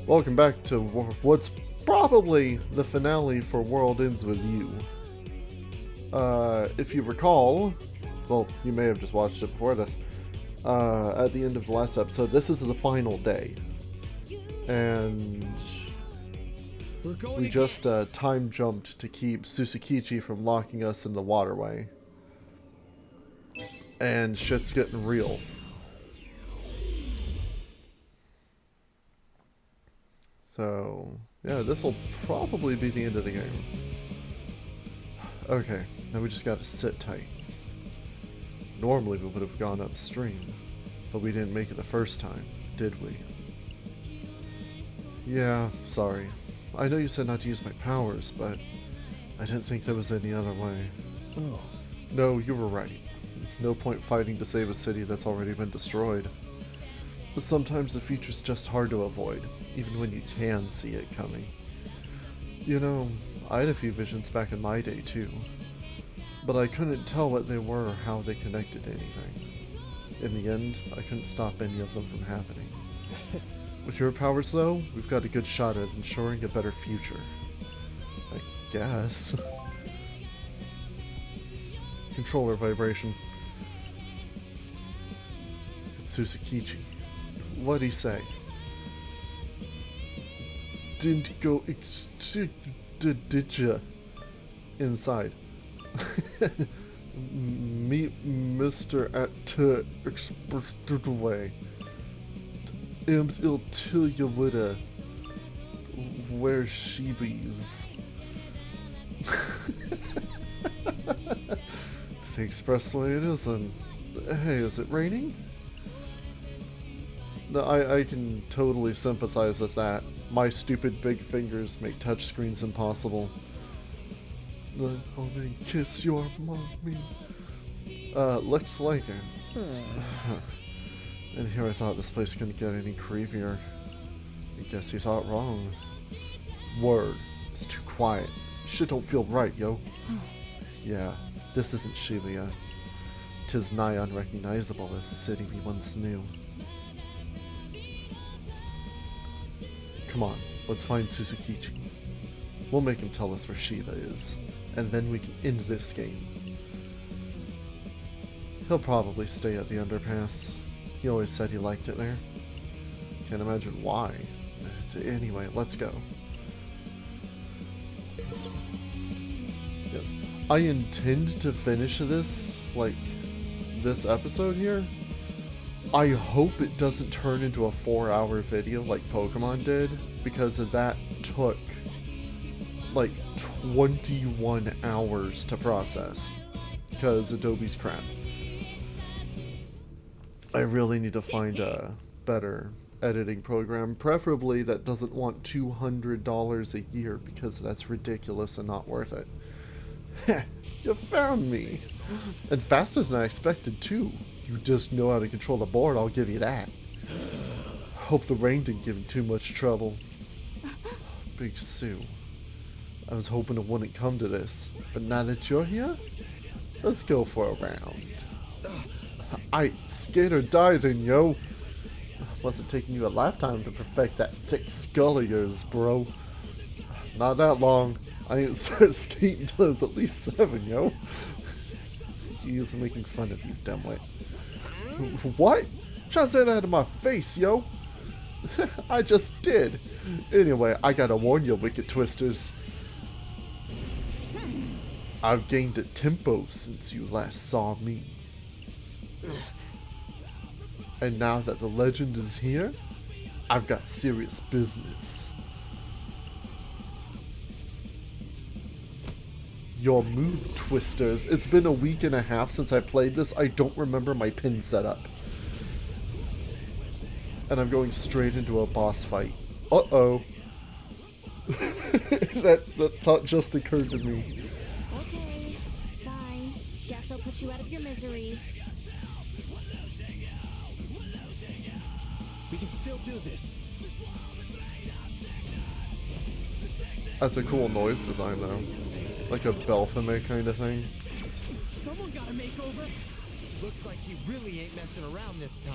Welcome back to what's probably the finale for World Ends With You. If you recall, well, you may have just watched it before this, at the end of the last episode, this is the final day. And we just time jumped to keep Usochangames from locking us in the waterway. And shit's getting real. So, yeah, this will probably be the end of the game. Okay, now we just gotta sit tight. Normally we would have gone upstream, but we didn't make it the first time, did we? Yeah, sorry. I know you said not to use my powers, but I didn't think there was any other way. Oh. No, you were right. No point fighting to save a city that's already been destroyed. But sometimes the future's just hard to avoid, even when you can see it coming. You know, I had a few visions back in my day too, but I couldn't tell what they were or how they connected to anything. In the end, I couldn't stop any of them from happening. With your powers though, we've got a good shot at ensuring a better future. I guess. Controller vibration. It's Usochangames. What'd he say? Didn't go did ya? Inside. Meet Mr. at Express way. And it'll tell you later where she bees. The expressway it is, and hey, is it raining? No, I can totally sympathize with that. My stupid big fingers make touchscreens impossible. The homie kiss your mommy. Looks like it. And here I thought this place couldn't get any creepier. I guess you thought wrong. Word. It's too quiet. Shit don't feel right, yo. Yeah, this isn't Shibuya. 'Tis nigh unrecognizable as the city we once knew. Come on, let's find Usochangames. We'll make him tell us where Shiva is, and then we can end this game. He'll probably stay at the underpass. He always said he liked it there. Can't imagine why. Anyway, let's go. Yes. I intend to finish this, like, this episode here. I hope it doesn't turn into a 4-hour video like Pokemon did, because that took like 21 hours to process because Adobe's crap. I really need to find a better editing program, preferably that doesn't want $200 a year, because that's ridiculous and not worth it. Heh, you found me! And faster than I expected too. You just know how to control the board, I'll give you that. Hope the rain didn't give you too much trouble. Big Sue. I was hoping it wouldn't come to this, but now that you're here, let's go for a round. I skate or die then, yo. Wasn't taking you a lifetime to perfect that thick skull of yours, bro. Not that long. I ain't started skating until I was at least 7, yo. He is making fun of you, dumbwit. What? Try to say that to my face, yo. I just did. Anyway, I gotta warn you, wicked twisters. I've gained a tempo since you last saw me. And now that the legend is here, I've got serious business. Your move, twisters. It's been a week and a half since I played this. I don't remember my pin setup. And I'm going straight into a boss fight. Uh-oh. that thought just occurred to me. Okay, fine. Guess I'll put you out of your misery. We can still do this. That's a cool noise design though. Like a Belphame kind of thing. Someone got a makeover. Looks like he really ain't messing around this time.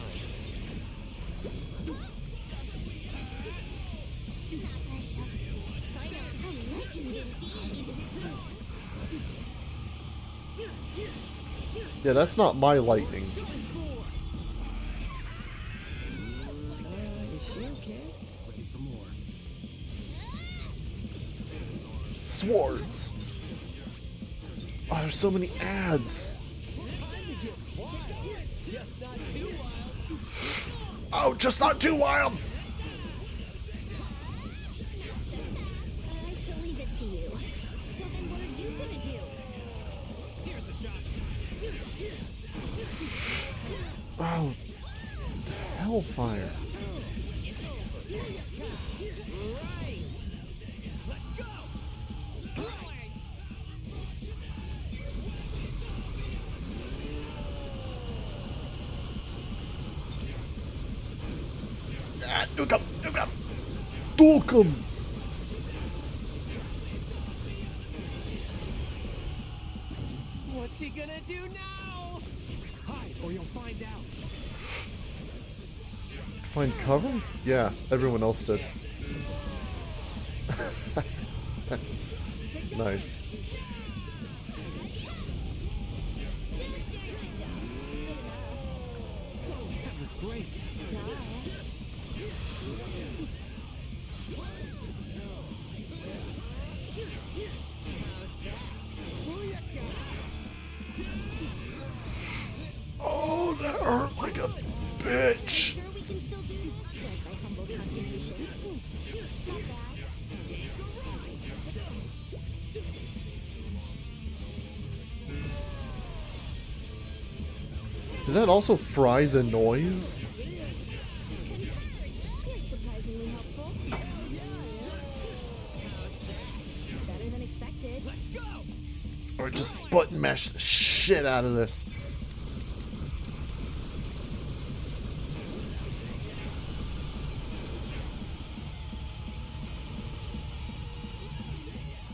Yeah, that's not my lightning. Is she okay? Looking for more. Swords. Oh, there's so many ads. Just not too wild. Oh, just not too wild. I shall leave it to you. So then what are you gonna do? Here's a shot. Oh, hellfire. Right. Let's go. Ah, nuke him, nuke him. Duke him. What's he gonna do now? Hide or you'll find out. Find cover? Yeah, everyone else did. Nice. That was great. Oh, that hurt like a bitch. Sure we can still do this? Says my humble contribution. Not bad. Did that also fry the noise? You're surprisingly helpful. Better than expected. Let's go. Or just button mash the shit out of this?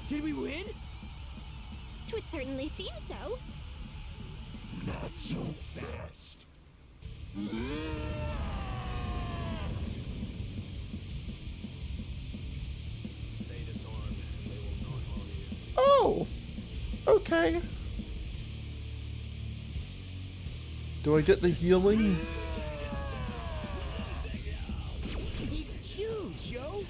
Did we win? It certainly seems so. Not so fast. Oh, okay. Do I get the healing? He's huge, yo.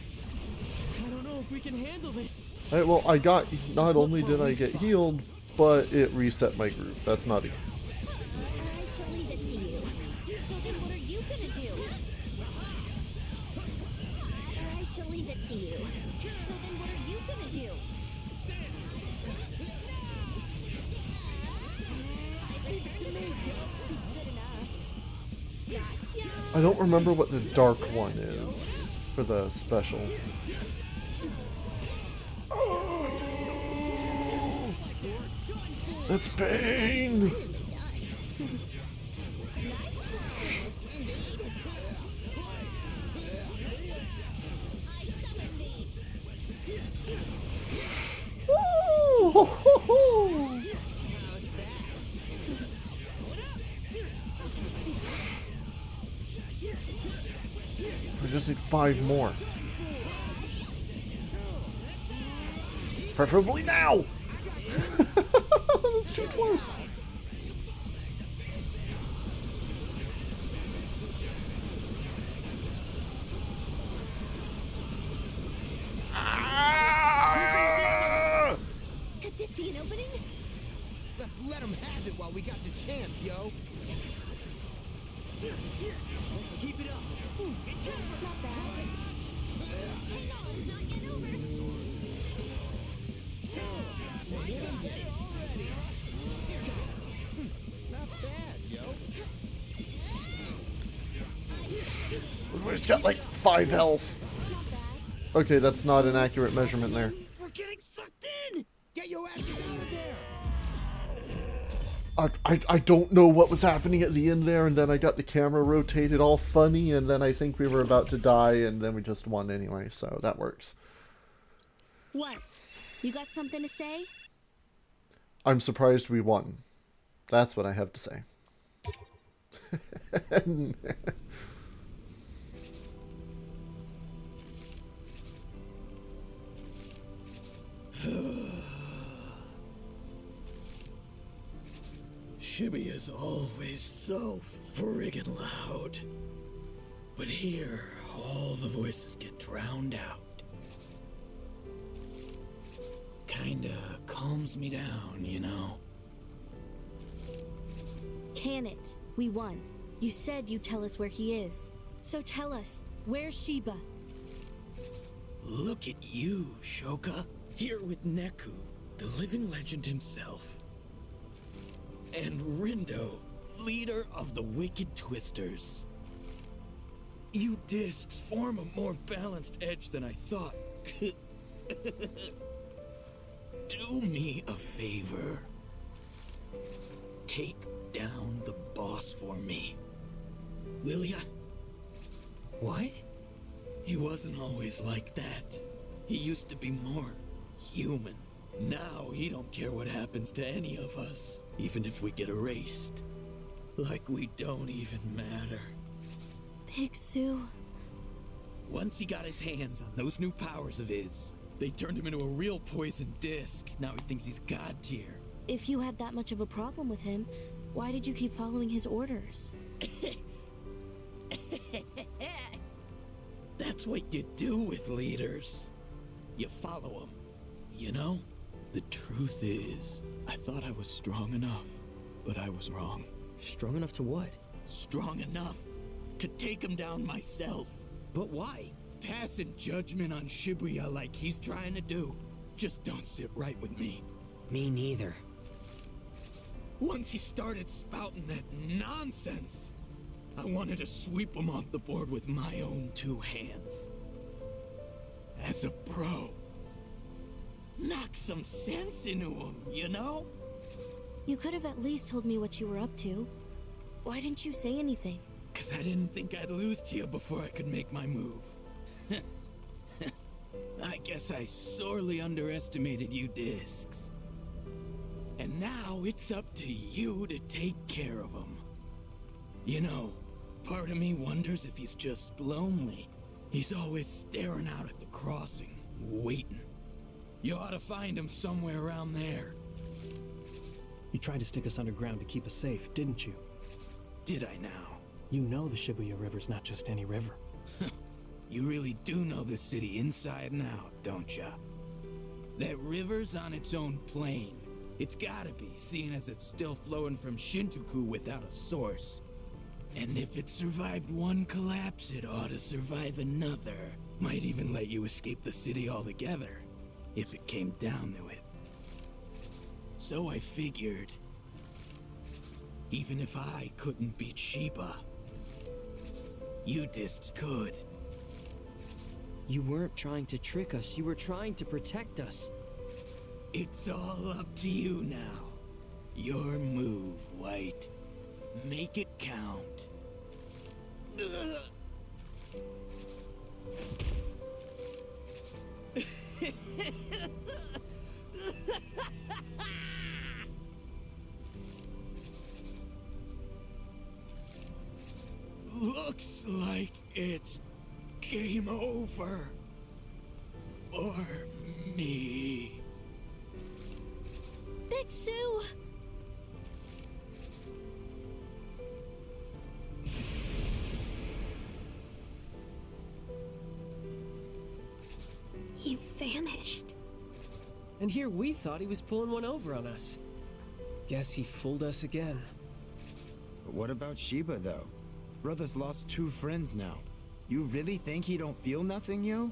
I don't know if we can handle this. Well, I got, not only did I get healed, but it reset my group. That's not it. I shall leave it to you. So then what are you gonna do? I shall leave it to you. So then what are you gonna do? Leave it to me. Good enough. Gotcha. I don't remember what the dark one is for the special. That's pain! Woo! Ho, ho, ho! We just need 5 more. Preferably now! That's too close. Ah! Could this be an opening? Let's let him have it while we got the chance, yo. Let's keep it up. Not bad. Let's not get over. Not bad, yo. Everybody's got like 5 health. Not bad. Okay, that's not an accurate measurement there. We're getting sucked in. Get your asses out of there. I don't know what was happening at the end there, and then I got the camera rotated all funny, and then I think we were about to die, and then we just won anyway, so that works. What? You got something to say? I'm surprised we won. That's what I have to say. Shibuya's always so friggin' loud. But here, all the voices get drowned out. Kinda calms me down, you know? Can it? We won. You said you'd tell us where he is. So tell us, where's Shiba? Look at you, Shoka. Here with Neku, the living legend himself. And Rindo, leader of the Wicked Twisters. You discs form a more balanced edge than I thought. Do me a favor. Take down the boss for me. Will ya? What? He wasn't always like that. He used to be more human. Now he don't care what happens to any of us, even if we get erased. Like we don't even matter. Big Sue. Once he got his hands on those new powers of his, they turned him into a real poison disc. Now he thinks he's god tier. If you had that much of a problem with him, why did you keep following his orders? That's what you do with leaders. You follow them, you know? The truth is, I thought I was strong enough, but I was wrong. Strong enough to what? Strong enough to take him down myself. But why? Passing judgment on Shibuya like he's trying to do just don't sit right with me. Me neither. Once he started spouting that nonsense, I wanted to sweep him off the board with my own two hands. As a pro. Knock some sense into him, you know? You could have at least told me what you were up to. Why didn't you say anything? 'Cause I didn't think I'd lose to you before I could make my move. I guess I sorely underestimated you discs. And now it's up to you to take care of him. You know, part of me wonders if he's just lonely. He's always staring out at the crossing, waiting. You ought to find him somewhere around there. You tried to stick us underground to keep us safe, didn't you? Did I now? You know the Shibuya River's not just any river. You really do know this city inside and out, don't ya? That river's on its own plane. It's gotta be, seeing as it's still flowing from Shinjuku without a source. And if it survived one collapse, it ought to survive another. Might even let you escape the city altogether, if it came down to it. So I figured, even if I couldn't beat Shiba, you discs could. You weren't trying to trick us, you were trying to protect us. It's all up to you now. Your move, White. Make it count. Looks like it's game over for me. Big Sue! He vanished. And here we thought he was pulling one over on us. Guess he fooled us again. But what about Shiba, though? Brother's lost 2 friends now. You really think he don't feel nothing, yo?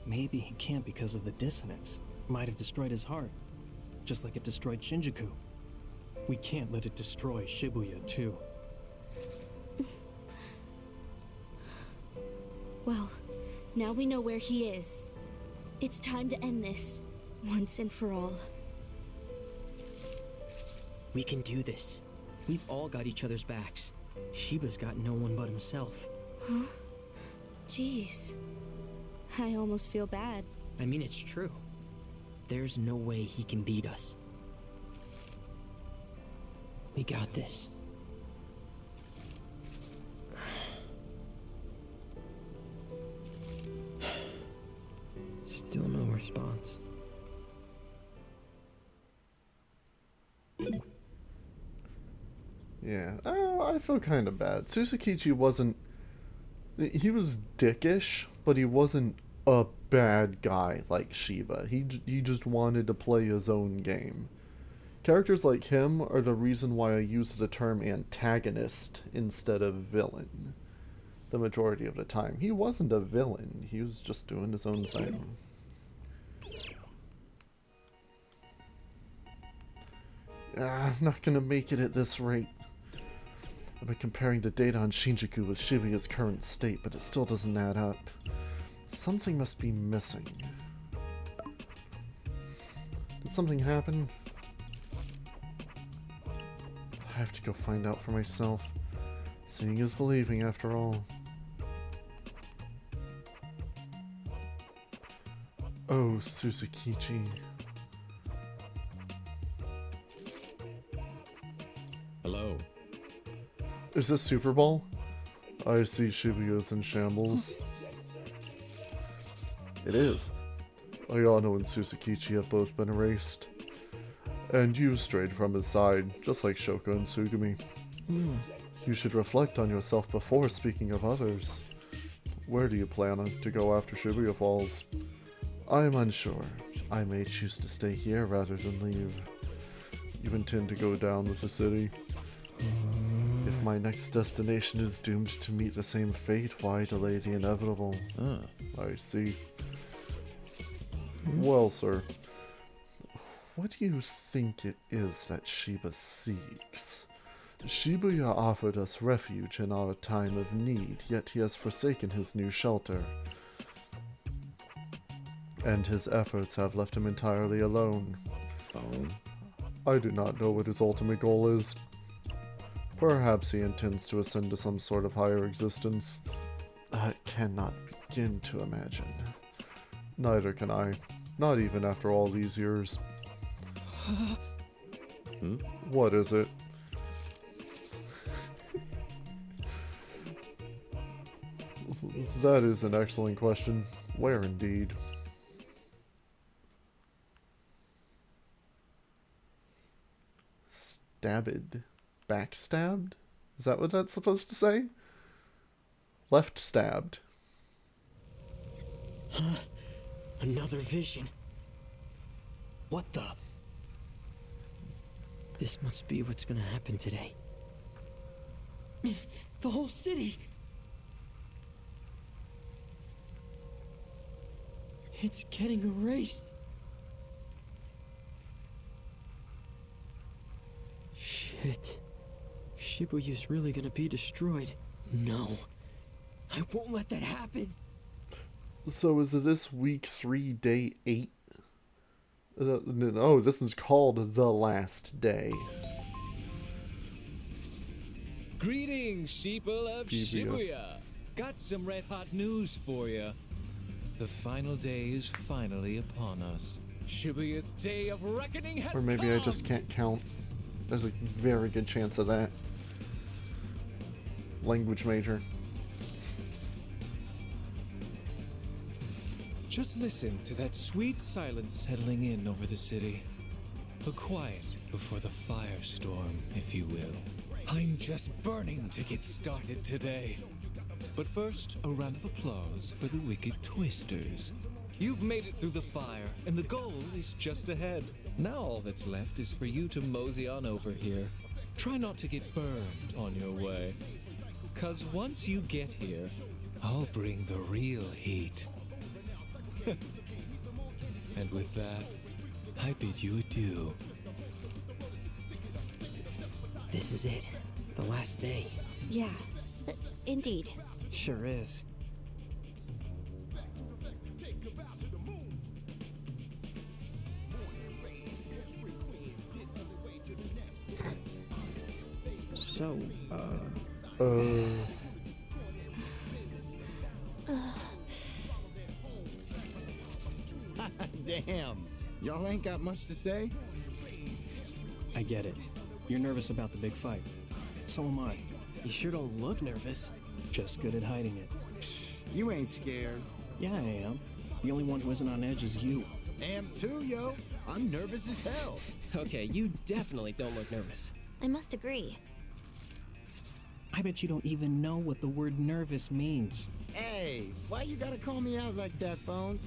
Maybe he can't because of the dissonance. Might have destroyed his heart. Just like it destroyed Shinjuku. We can't let it destroy Shibuya, too. Well, now we know where he is. It's time to end this, once and for all. We can do this. We've all got each other's backs. Shiba's got no one but himself. Huh? Jeez. I almost feel bad. I mean, it's true. There's no way he can beat us. We got this. Still no response. Yeah. Oh, I feel kind of bad. Susakichi wasn't... He was dickish, but he wasn't a bad guy like Shiba. He just wanted to play his own game. Characters like him are the reason why I use the term antagonist instead of villain. The majority of the time. He wasn't a villain. He was just doing his own thing. I'm not gonna make it at this rate. I've been comparing the data on Shinjuku with Shibuya's current state, but it still doesn't add up. Something must be missing. Did something happen? I have to go find out for myself. Seeing is believing, after all. Oh, Susakichi. Hello. Is this Super Bowl? I see Shibuya's in shambles. It is. Ayano and Susakichi have both been erased. And you strayed from his side, just like Shoko and Tsugumi. You should reflect on yourself before speaking of others. Where do you plan to go after Shibuya falls? I am unsure. I may choose to stay here rather than leave. You intend to go down with the city? If my next destination is doomed to meet the same fate, why delay the inevitable? I see. Well, sir, what do you think it is that Shiba seeks? Shibuya offered us refuge in our time of need, yet he has forsaken his new shelter. And his efforts have left him entirely alone. I do not know what his ultimate goal is. Perhaps he intends to ascend to some sort of higher existence. I cannot begin to imagine. Neither can I. Not even after all these years. What is it? That is an excellent question. Where indeed? Stabbed? Backstabbed? Is that what that's supposed to say? Left stabbed. Another vision. What the? This must be what's gonna happen today. The whole city! It's getting erased. Shit. Shibuya's really gonna be destroyed. No. I won't let that happen. So is this week 3, day 8? Oh, this is called The Last Day. Greetings, sheeple of Shibuya. Got some red-hot news for you. The final day is finally upon us. Shibuya's day of reckoning has Or maybe come. I just can't count. There's a very good chance of that. Language major. Just listen to that sweet silence settling in over the city. The quiet before the firestorm, if you will. I'm just burning to get started today. But first, a round of applause for the Wicked Twisters. You've made it through the fire, and the goal is just ahead. Now all that's left is for you to mosey on over here. Try not to get burned on your way. 'Cause once you get here, I'll bring the real heat. And with that, I bid you adieu. This is it. The last day. Yeah, indeed. Sure is. So, Damn. Y'all ain't got much to say? I get it. You're nervous about the big fight. So am I. You sure don't look nervous. Just good at hiding it. You ain't scared. Yeah, I am. The only one who isn't on edge is you. Am too, yo. I'm nervous as hell. okay, you definitely don't look nervous. I must agree. I bet you don't even know what the word nervous means. Hey, why you gotta call me out like that, Phones?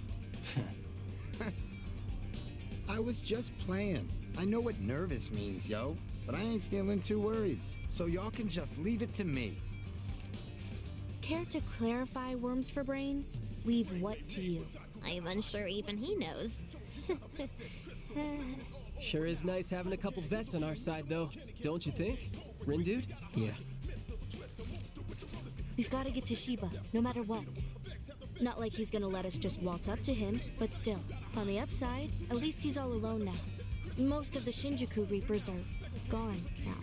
I was just playing. I know what nervous means, yo, but I ain't feeling too worried. So y'all can just leave it to me. Care to clarify, Worms for Brains? Leave what to you? I'm unsure even he knows. Sure is nice having a couple vets on our side, though, don't you think? Rin dude? Yeah. We've got to get to Shiba, no matter what. Not like he's gonna let us just waltz up to him, but still. On the upside, at least he's all alone now. Most of the Shinjuku Reapers are gone now.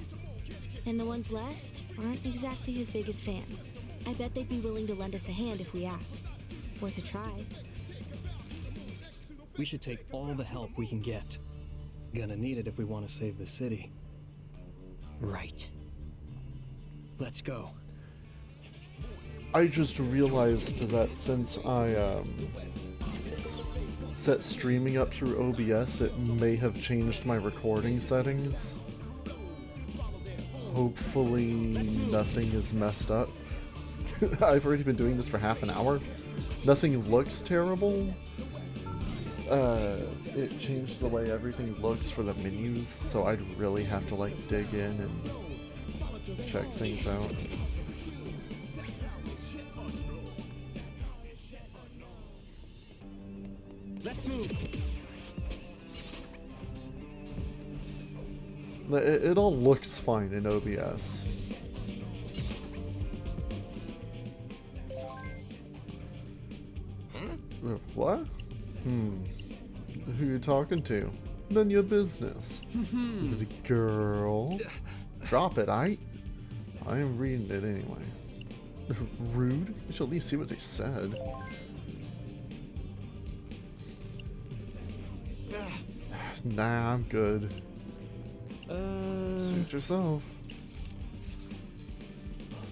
And the ones left aren't exactly his biggest fans. I bet they'd be willing to lend us a hand if we asked. Worth a try. We should take all the help we can get. Gonna need it if we want to save the city. Right. Let's go. I just realized that since I set streaming up through OBS, it may have changed my recording settings. Hopefully nothing is messed up. I've already been doing this for half an hour. Nothing looks terrible. It changed the way everything looks for the menus, so I'd really have to like dig in and check things out. Let's move. It all looks fine in OBS. What? Who you talking to? None of your business. Is it a girl? Drop it, I am reading it anyway. Rude? You should at least see what they said. Nah, I'm good. Suit yourself.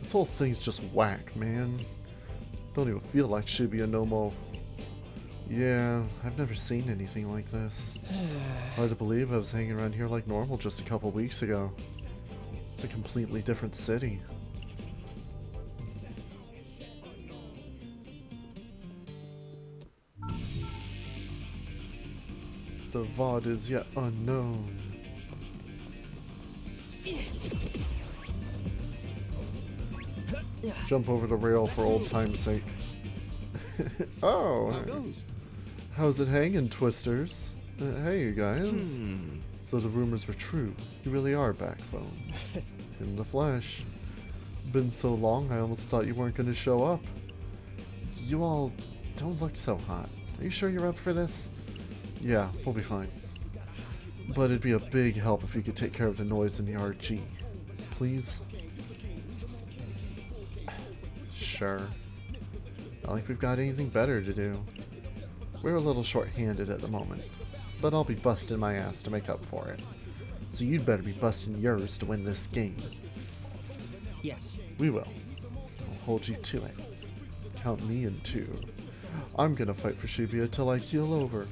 This whole thing's just whack, man. Don't even feel like Shibuya no more. Yeah, I've never seen anything like this. Hard to believe I was hanging around here like normal just a couple weeks ago. It's a completely different city. The VOD is yet unknown. Jump over the rail for old time's sake. Oh, how's it hanging, Twisters? Hey, you guys. So the rumors were true. You really are backbones. In the flesh. Been so long, I almost thought you weren't going to show up. You all don't look so hot. Are you sure you're up for this? Yeah, we'll be fine. But it'd be a big help if you could take care of the noise in the RG. Please? Sure. Not like we've got anything better to do. We're a little short-handed at the moment, but I'll be busting my ass to make up for it. So you'd better be busting yours to win this game. Yes. We will. I'll hold you to it. Count me in too. I'm gonna fight for Shibuya till I keel over.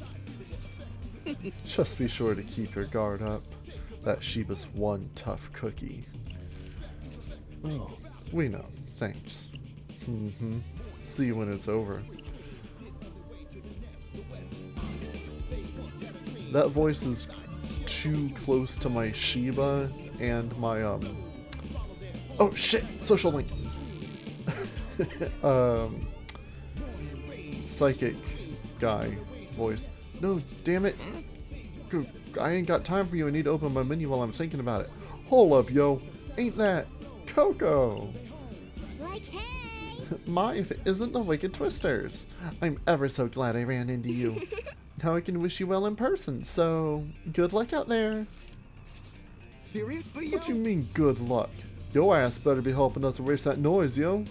Just be sure to keep your guard up. That Shiba's one tough cookie. Oh. We know. Thanks. See you when it's over. That voice is too close to my Shiba and my oh shit! Social link. Psychic guy voice. No, damn it! I ain't got time for you. I need to open my menu while I'm thinking about it. Hold up, yo! Ain't that Coco? Like, hey! My, if it isn't the Wicked Twisters. I'm ever so glad I ran into you. Now I can wish you well in person, so good luck out there. Seriously, yo? What you mean, good luck? Your ass better be helping us erase that noise, yo.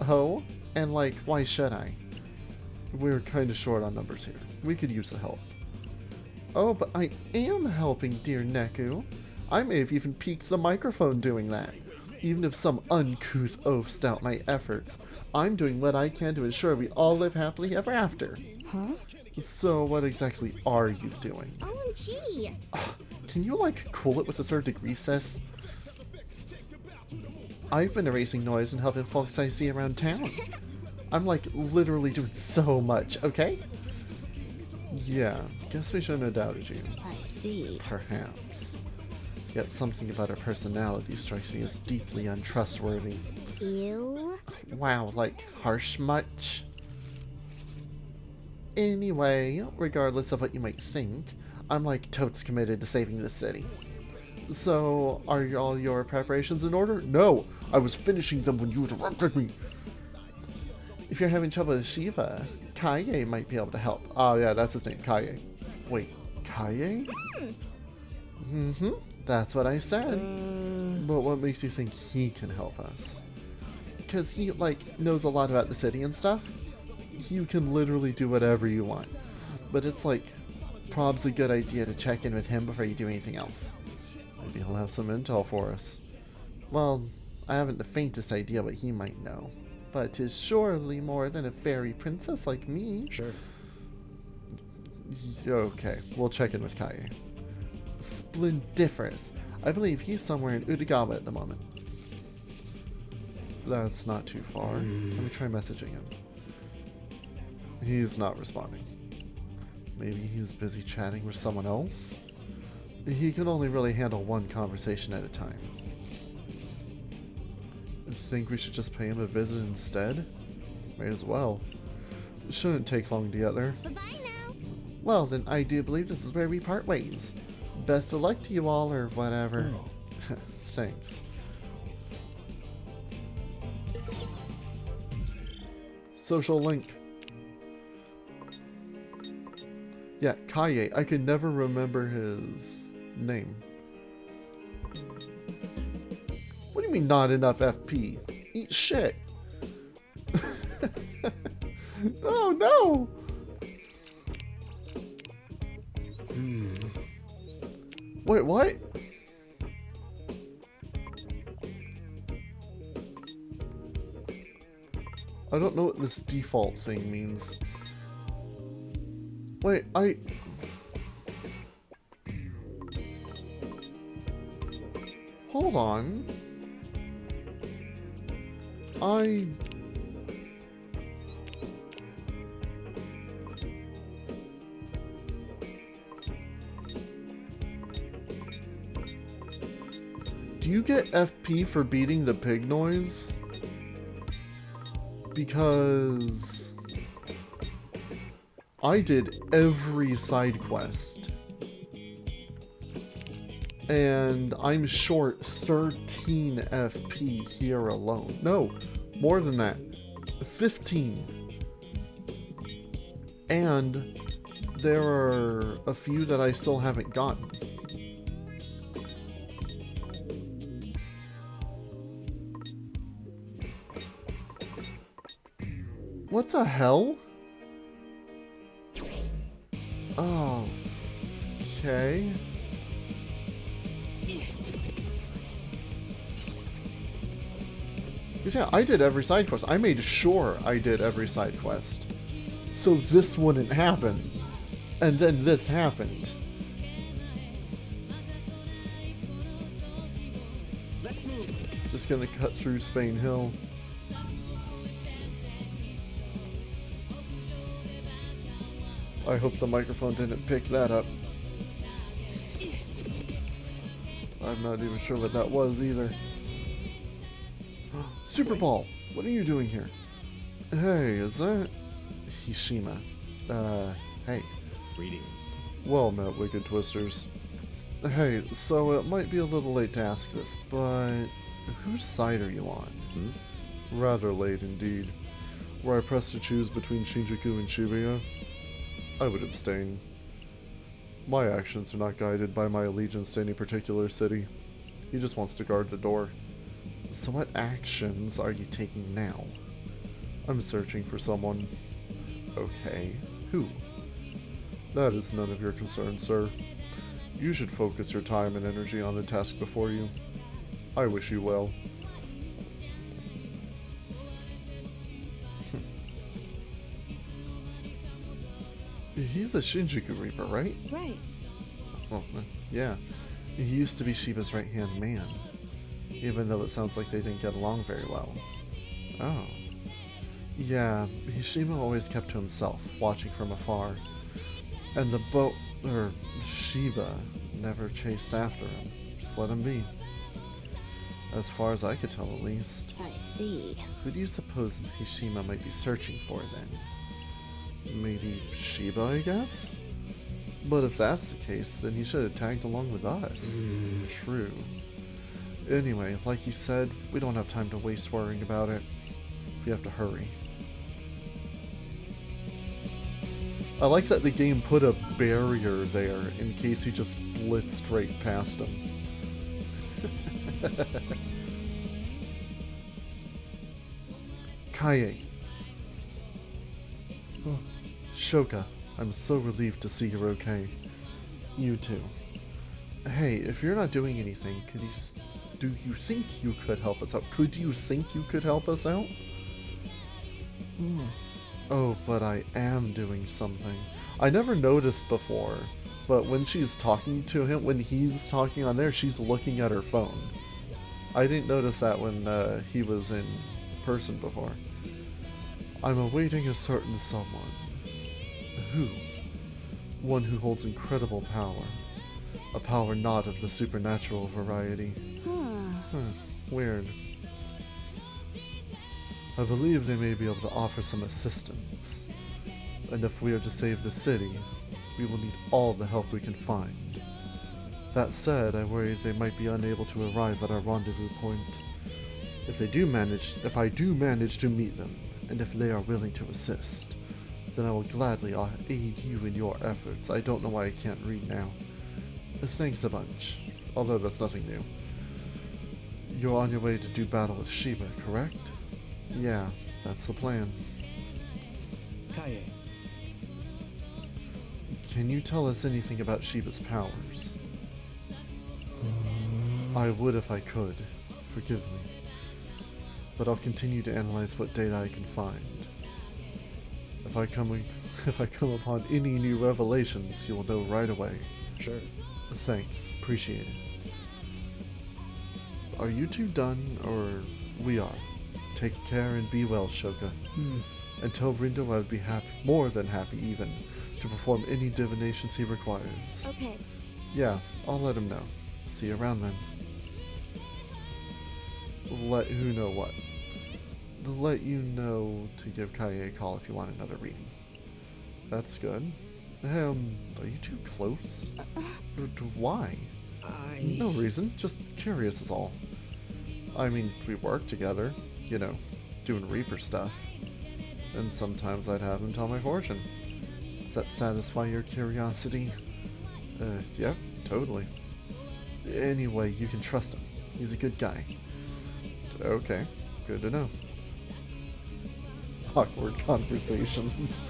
Oh? And like, why should I? We're kinda short on numbers here. We could use the help. Oh, but I am helping, dear Neku. I may have even peaked the microphone doing that. Even if some uncouth oafs doubt my efforts, I'm doing what I can to ensure we all live happily ever after. Huh? So what exactly are you doing? OMG! Can you, like, cool it with a third degree, sis? I've been erasing noise and helping folks I see around town. I'm like literally doing so much, okay? Yeah, guess we shouldn't have doubted you. I see. Perhaps. Yet something about her personality strikes me as deeply untrustworthy. Ew. Wow, like harsh much? Anyway, regardless of what you might think, I'm like totes committed to saving the city. So, are all your preparations in order? No! I was finishing them when you interrupted me! If you're having trouble with Shiva, Kaye might be able to help. Oh yeah, that's his name, Kaye. Wait, Kaye? Mm-hmm, that's what I said. But what makes you think he can help us? Because he, like, knows a lot about the city and stuff. You can literally do whatever you want. But it's like, prob's a good idea to check in with him before you do anything else. Maybe he'll have some intel for us. Well, I haven't the faintest idea what he might know. But 'tis surely more than a fairy princess like me. Sure. Okay, we'll check in with Kaye. Splendiferous. I believe he's somewhere in Utagawa at the moment. That's not too far. Let me try messaging him. He's not responding. Maybe he's busy chatting with someone else? He can only really handle one conversation at a time. Think we should just pay him a visit instead? May as well. It shouldn't take long to get there. Bye-bye now. Well, then I do believe this is where we part ways. Best of luck to you all, or whatever. Thanks. Social link. Yeah, Kaye. I can never remember his name. What do you mean not enough FP? Eat shit. Oh no! Wait, what? I don't know what this default thing means. Wait, hold on. Do you get FP for beating the pig noise? Because I did every side quest. And I'm short 13 FP here alone. No, more than that. 15. And there are a few that I still haven't gotten. What the hell? Oh. Okay. Yeah, I did every side quest. I made sure I did every side quest. So this wouldn't happen. And then this happened. Just gonna cut through Spain Hill. I hope the microphone didn't pick that up. I'm not even sure what that was either. Super Ball! What are you doing here? Hey, is that... Hishima. Hey. Greetings. Well met, Wicked Twisters. Hey, so it might be a little late to ask this, but... whose side are you on? Rather late indeed. Were I pressed to choose between Shinjuku and Shibuya, I would abstain. My actions are not guided by my allegiance to any particular city. He just wants to guard the door. So what actions are you taking now? I'm searching for someone. Okay, who? That is none of your concern, sir. You should focus your time and energy on the task before you. I wish you well. He's a Shinjuku Reaper, right? Right. Well, yeah. He used to be Shiva's right-hand man. even though it sounds like they didn't get along very well. Oh. Yeah, Hishima always kept to himself, watching from afar. And Shiba never chased after him. Just let him be. As far as I could tell, at least. I see. Who do you suppose Hishima might be searching for, then? Maybe Shiba, I guess? But if that's the case, then he should have tagged along with us. True. Anyway, like he said, we don't have time to waste worrying about it. We have to hurry. I like that the game put a barrier there in case you just blitzed right past him. Kaye. Oh. Shoka, I'm so relieved to see you're okay. You too. Hey, if you're not doing anything, do you think you could help us out? Could you think you could help us out? Oh, but I am doing something. I never noticed before, but when she's talking to him, when he's talking on there, she's looking at her phone. I didn't notice that when he was in person before. I'm awaiting a certain someone. Who? One who holds incredible power. A power not of the supernatural variety. Weird. I believe they may be able to offer some assistance. And if we are to save the city, we will need all the help we can find. That said, I worry they might be unable to arrive at our rendezvous point. If I do manage to meet them, and if they are willing to assist, then I will gladly aid you in your efforts. I don't know why I can't read now. Thanks a bunch, although that's nothing new. You're on your way to do battle with Shiba, correct? Yeah, that's the plan. Kaye. Can you tell us anything about Shiba's powers? I would if I could. Forgive me. But I'll continue to analyze what data I can find. If I come upon any new revelations, you will know right away. Sure. Thanks. Appreciate it. Are you two done, or we are? Take care and be well, Shoka. And tell Rindo I would be more than happy even, to perform any divinations he requires. Okay. Yeah, I'll let him know. See you around then. Let who know what? Let you know to give Kaye a call if you want another reading. That's good. Are you too close? Why? No reason, just curious is all. I mean, we work together, you know, doing Reaper stuff. And sometimes I'd have him tell my fortune. Does that satisfy your curiosity? Yep, totally. Anyway, you can trust him. He's a good guy. Okay, good to know. Awkward conversations.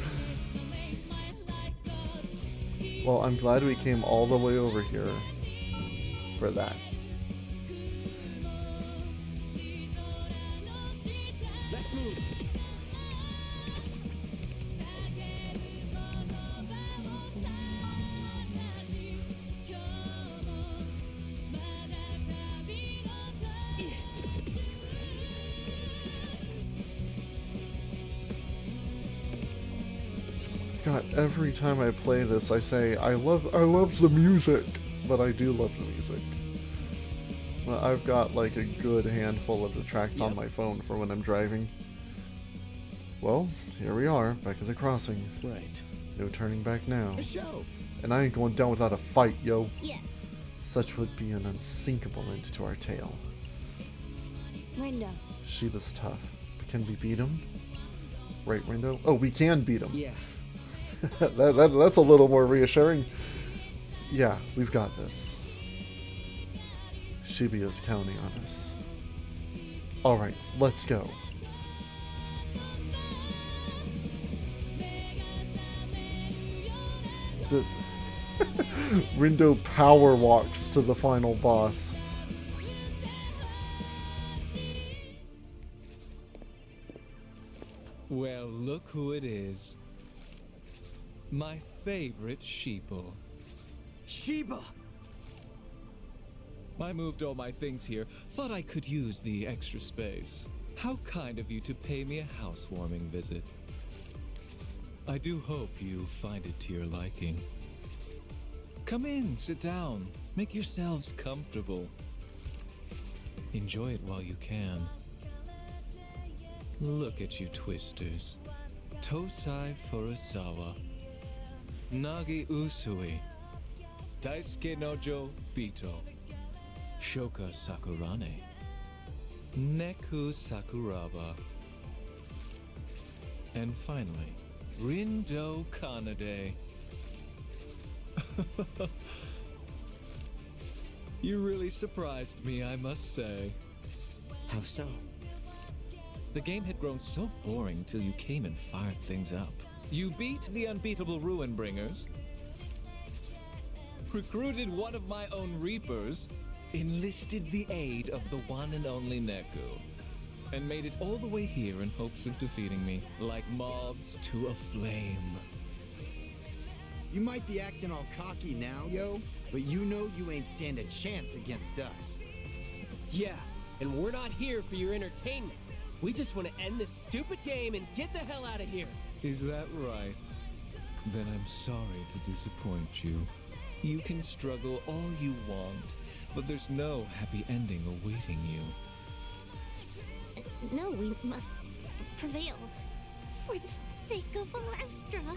Well, I'm glad we came all the way over here for that. Let's move. God, every time I play this, I say I love the music, but I do love the music. I've got like a good handful of the tracks on my phone for when I'm driving. Well, here we are, back at the crossing. Right. No turning back now. The show. And I ain't going down without a fight, yo. Yes. Such would be an unthinkable end to our tale. Rindo. Shiba's tough, but can we beat him? Right, Rindo? Oh, we can beat him. Yeah. That's a little more reassuring. Yeah, we've got this. Shibuya's counting on us. Alright, let's go. Rindo power walks to the final boss. Well, look who it is. My favorite sheeple. Shiba. I moved all my things here. Thought I could use the extra space. How kind of you to pay me a housewarming visit. I do hope you find it to your liking. Come in, sit down. Make yourselves comfortable. Enjoy it while you can. Look at you twisters. Tosai Furusawa. Nagi Usui. Daisuke Nojo Bito. Shoka Sakurane. Neku Sakuraba. And finally, Rindo Kanade. You really surprised me, I must say. How so? The game had grown so boring till you came and fired things up. You beat the unbeatable Ruinbringers, recruited one of my own Reapers, enlisted the aid of the one and only Neku, and made it all the way here in hopes of defeating me, like moths to a flame. You might be acting all cocky now, yo, but you know you ain't stand a chance against us. Yeah, and we're not here for your entertainment. We just want to end this stupid game and get the hell out of here. Is that right? Then I'm sorry to disappoint you. You can struggle all you want, but there's no happy ending awaiting you. No, we must prevail. For the sake of Alestra.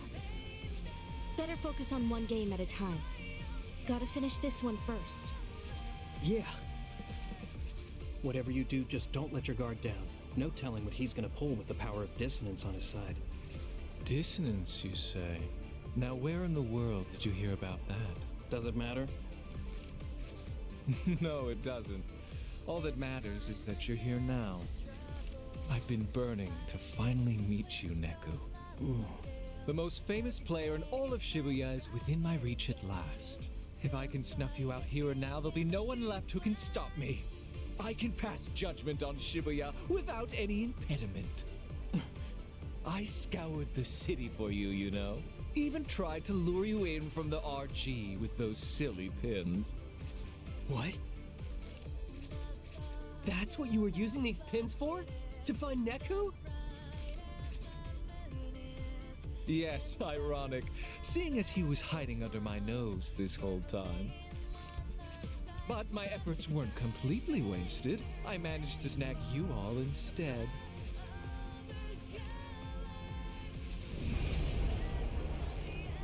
Better focus on one game at a time. Gotta finish this one first. Yeah. Whatever you do, just don't let your guard down. No telling what he's gonna pull with the power of dissonance on his side. Dissonance, you say? Now where in the world did you hear about that? Does it matter? No, it doesn't. All that matters is that you're here now. I've been burning to finally meet you, Neku. The most famous player in all of Shibuya is within my reach at last. If I can snuff you out here and now, there'll be no one left who can stop me. I can pass judgment on Shibuya without any impediment. I scoured the city for you, you know. Even tried to lure you in from the RG with those silly pins. What? That's what you were using these pins for? To find Neku? Yes, ironic, seeing as he was hiding under my nose this whole time. But my efforts weren't completely wasted. I managed to snag you all instead.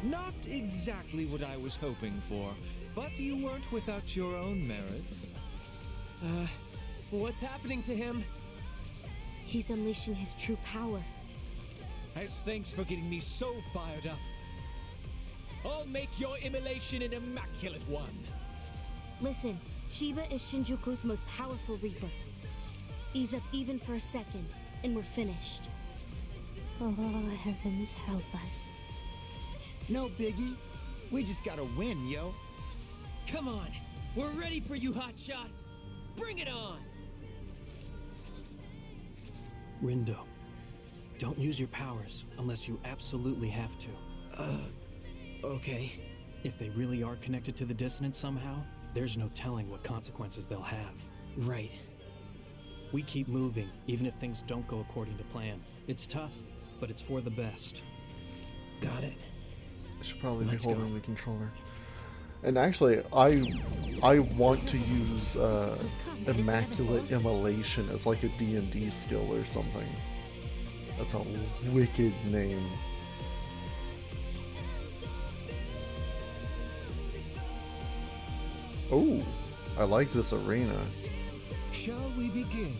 Not exactly what I was hoping for, but you weren't without your own merits. What's happening to him? He's unleashing his true power. As thanks for getting me so fired up, I'll make your immolation an immaculate one. Listen, Shiba is Shinjuku's most powerful Reaper. Ease up even for a second, and we're finished. Oh, heavens help us. No biggie. We just gotta win, yo. Come on, we're ready for you, Hotshot. Bring it on! Rindo, don't use your powers unless you absolutely have to. Okay. If they really are connected to the dissonance somehow, there's no telling what consequences they'll have. Right. We keep moving, even if things don't go according to plan. It's tough, but it's for the best. Got it. I should probably Let's be holding go. the controller. And actually, I want to use Immaculate Immolation as like a D&D skill or something. That's a wicked name. Oh, I like this arena. Shall we begin?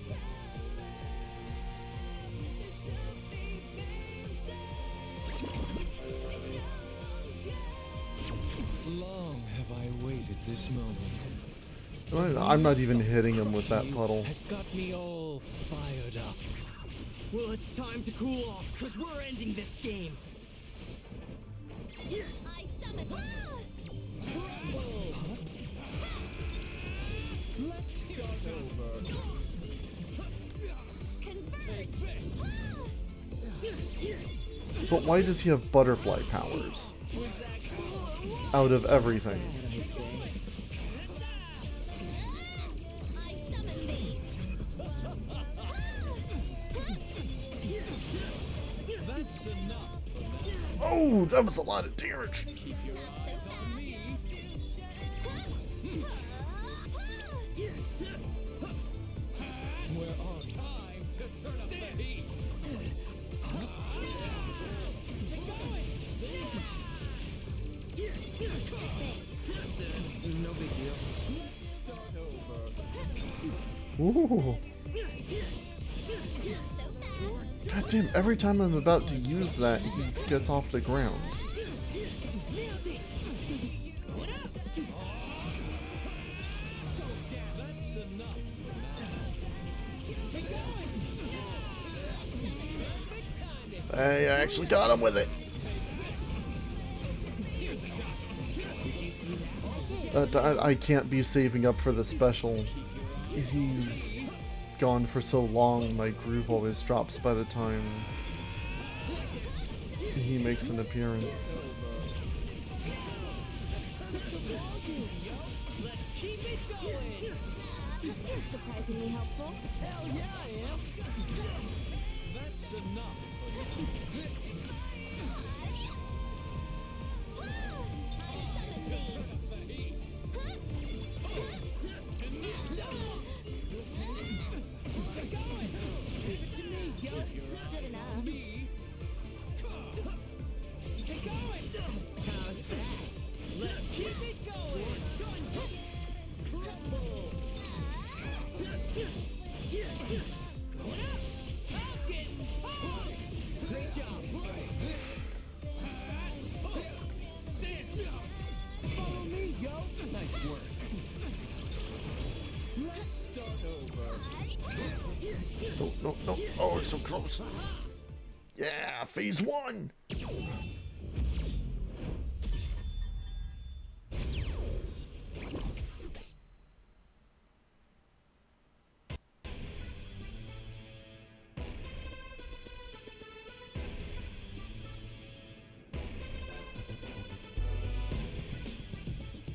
Long have I waited this moment. I'm not even hitting him with that puddle. Has got me all fired up. Well, it's time to cool off, because we're ending this game. I summon. Let's start over. Take this. But why does he have butterfly powers? Out of everything. Oh, that was a lot of damage. We're on time to turn up the heat. No big deal. Start over. Ooh. God damn, every time I'm about to use that, he gets off the ground. Hey, I actually got him with it. I can't be saving up for the special. He's gone for so long, my groove always drops by the time he makes an appearance. You're surprisingly helpful. Hell yeah, I am. That's enough. Good enough. How's that? Let's keep it going. Great job. Follow me, yo. Nice work. Let's start over. No, no, no. Oh, it's so close. Yeah, phase 1.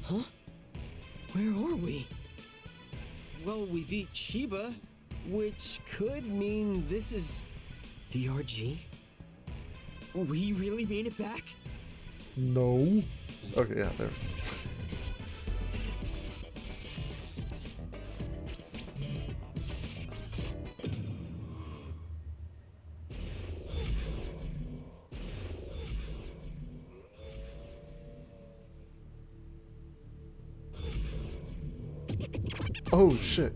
Huh? Where are we? Well, we beat Shiba, which could mean this is... The RG? We really made it back? No. Okay, yeah, there. Oh shit.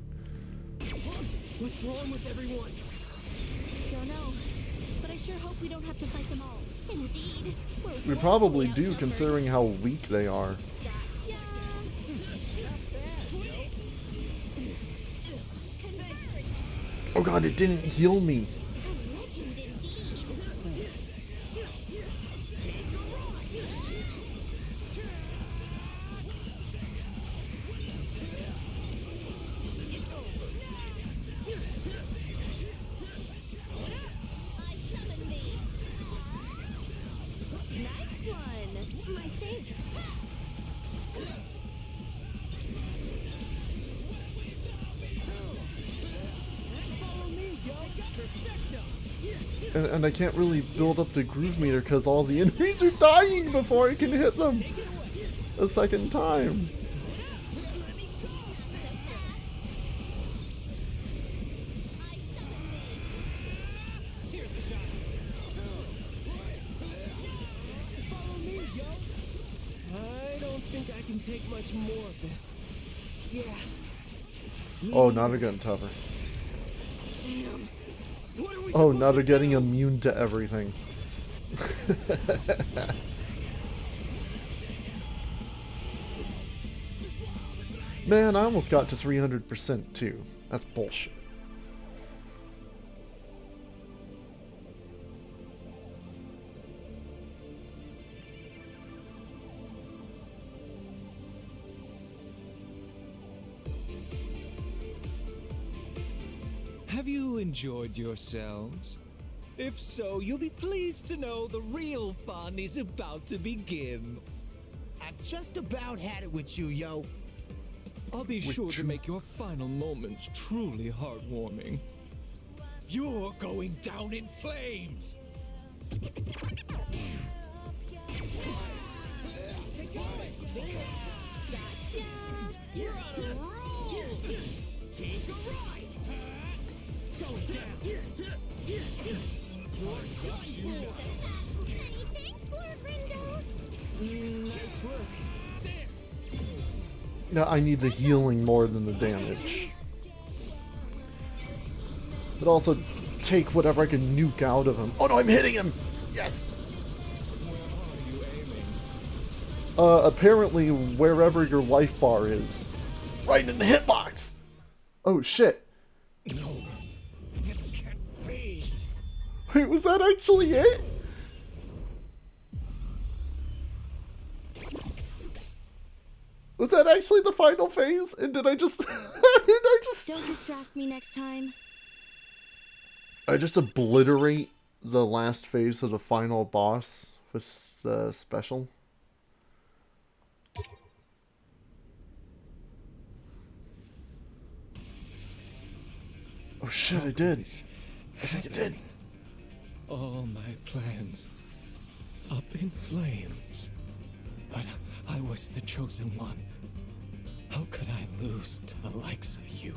What's wrong with everyone? Don't know. But I sure hope we don't have to fight them all. Indeed. We probably do, considering how weak they are. Oh god, it didn't heal me. And I can't really build up the groove meter because all the enemies are dying before I can hit them a second time. I don't think I can take much more of this. Yeah. Oh, now they're getting tougher. Damn. What are we Oh, now they're getting immune to everything. Man, I almost got to 300% too. That's bullshit. Have you enjoyed yourselves? If so, you'll be pleased to know the real fun is about to begin. I've just about had it with you, yo. I'll be sure to make your final moments truly heartwarming. You're going down in flames! No, I need the healing more than the damage. But also take whatever I can nuke out of him. Oh no, I'm hitting him! Yes! Apparently wherever your life bar is. Right in the hitbox! Oh shit. No, this can't be. Wait, was that actually it? Was that actually the final phase? And did I just... Don't distract me next time. I just obliterate the last phase of the final boss with the special? Oh shit, I did. I think I did. All my plans up in flames. But I was the chosen one. How could I lose to the likes of you?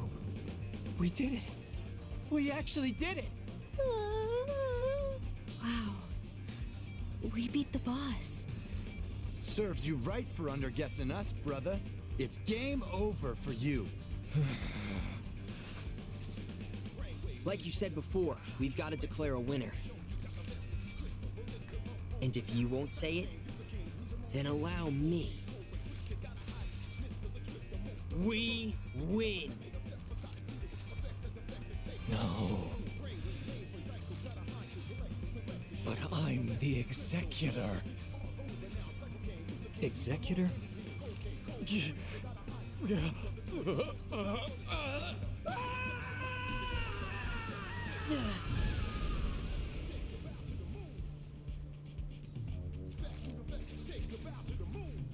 We did it. We actually did it. Wow. We beat the boss. Serves you right for underguessing us, brother. It's game over for you. Like you said before, we've got to declare a winner. And if you won't say it, then allow me. We win. No. But I'm the executor. Executor?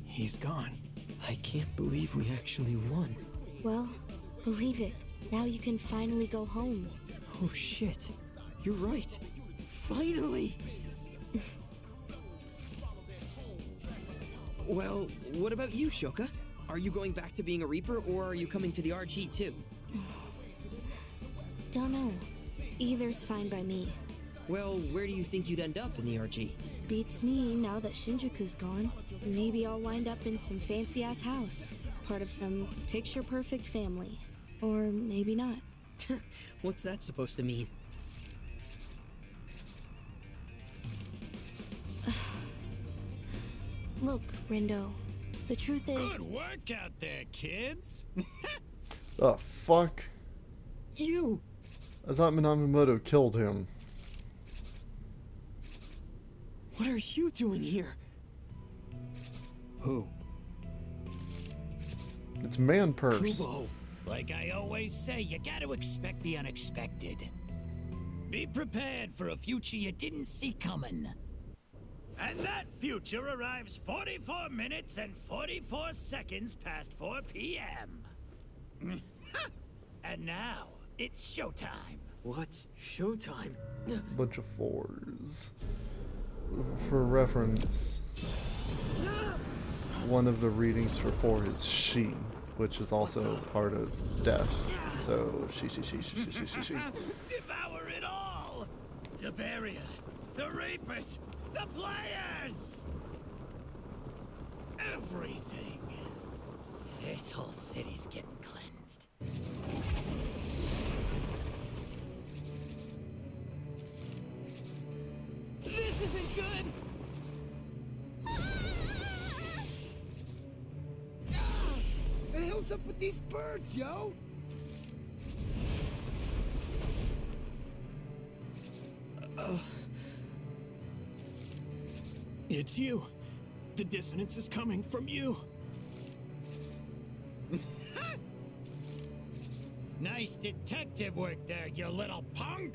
He's gone. I can't believe we actually won. Well, believe it. Now you can finally go home. Oh shit. You're right. Finally! Well, what about you, Shoka? Are you going back to being a Reaper, or are you coming to the RG too? Don't know. Either's fine by me. Well, where do you think you'd end up in the RG? Beats me now that Shinjuku's gone. Maybe I'll wind up in some fancy-ass house. Part of some picture-perfect family. Or maybe not. What's that supposed to mean? Look, Rindo. The truth is... Good work out there, kids. The fuck? You! I thought Minamoto killed him. What are you doing here? Who? It's man purse. Kubo, like I always say, you gotta expect the unexpected. Be prepared for a future you didn't see coming. And that future arrives 44 minutes and 44 seconds past 4 p.m. And now, it's showtime. What's showtime? Bunch of fours. For reference, one of the readings for 4 is she, which is also part of death. So, she. Devour it all! The barrier, the reapers, the players! Everything. This whole city's getting cleansed. This isn't good. The hell's up with these birds, yo? It's you. The dissonance is coming from you. Nice detective work there, you little punk!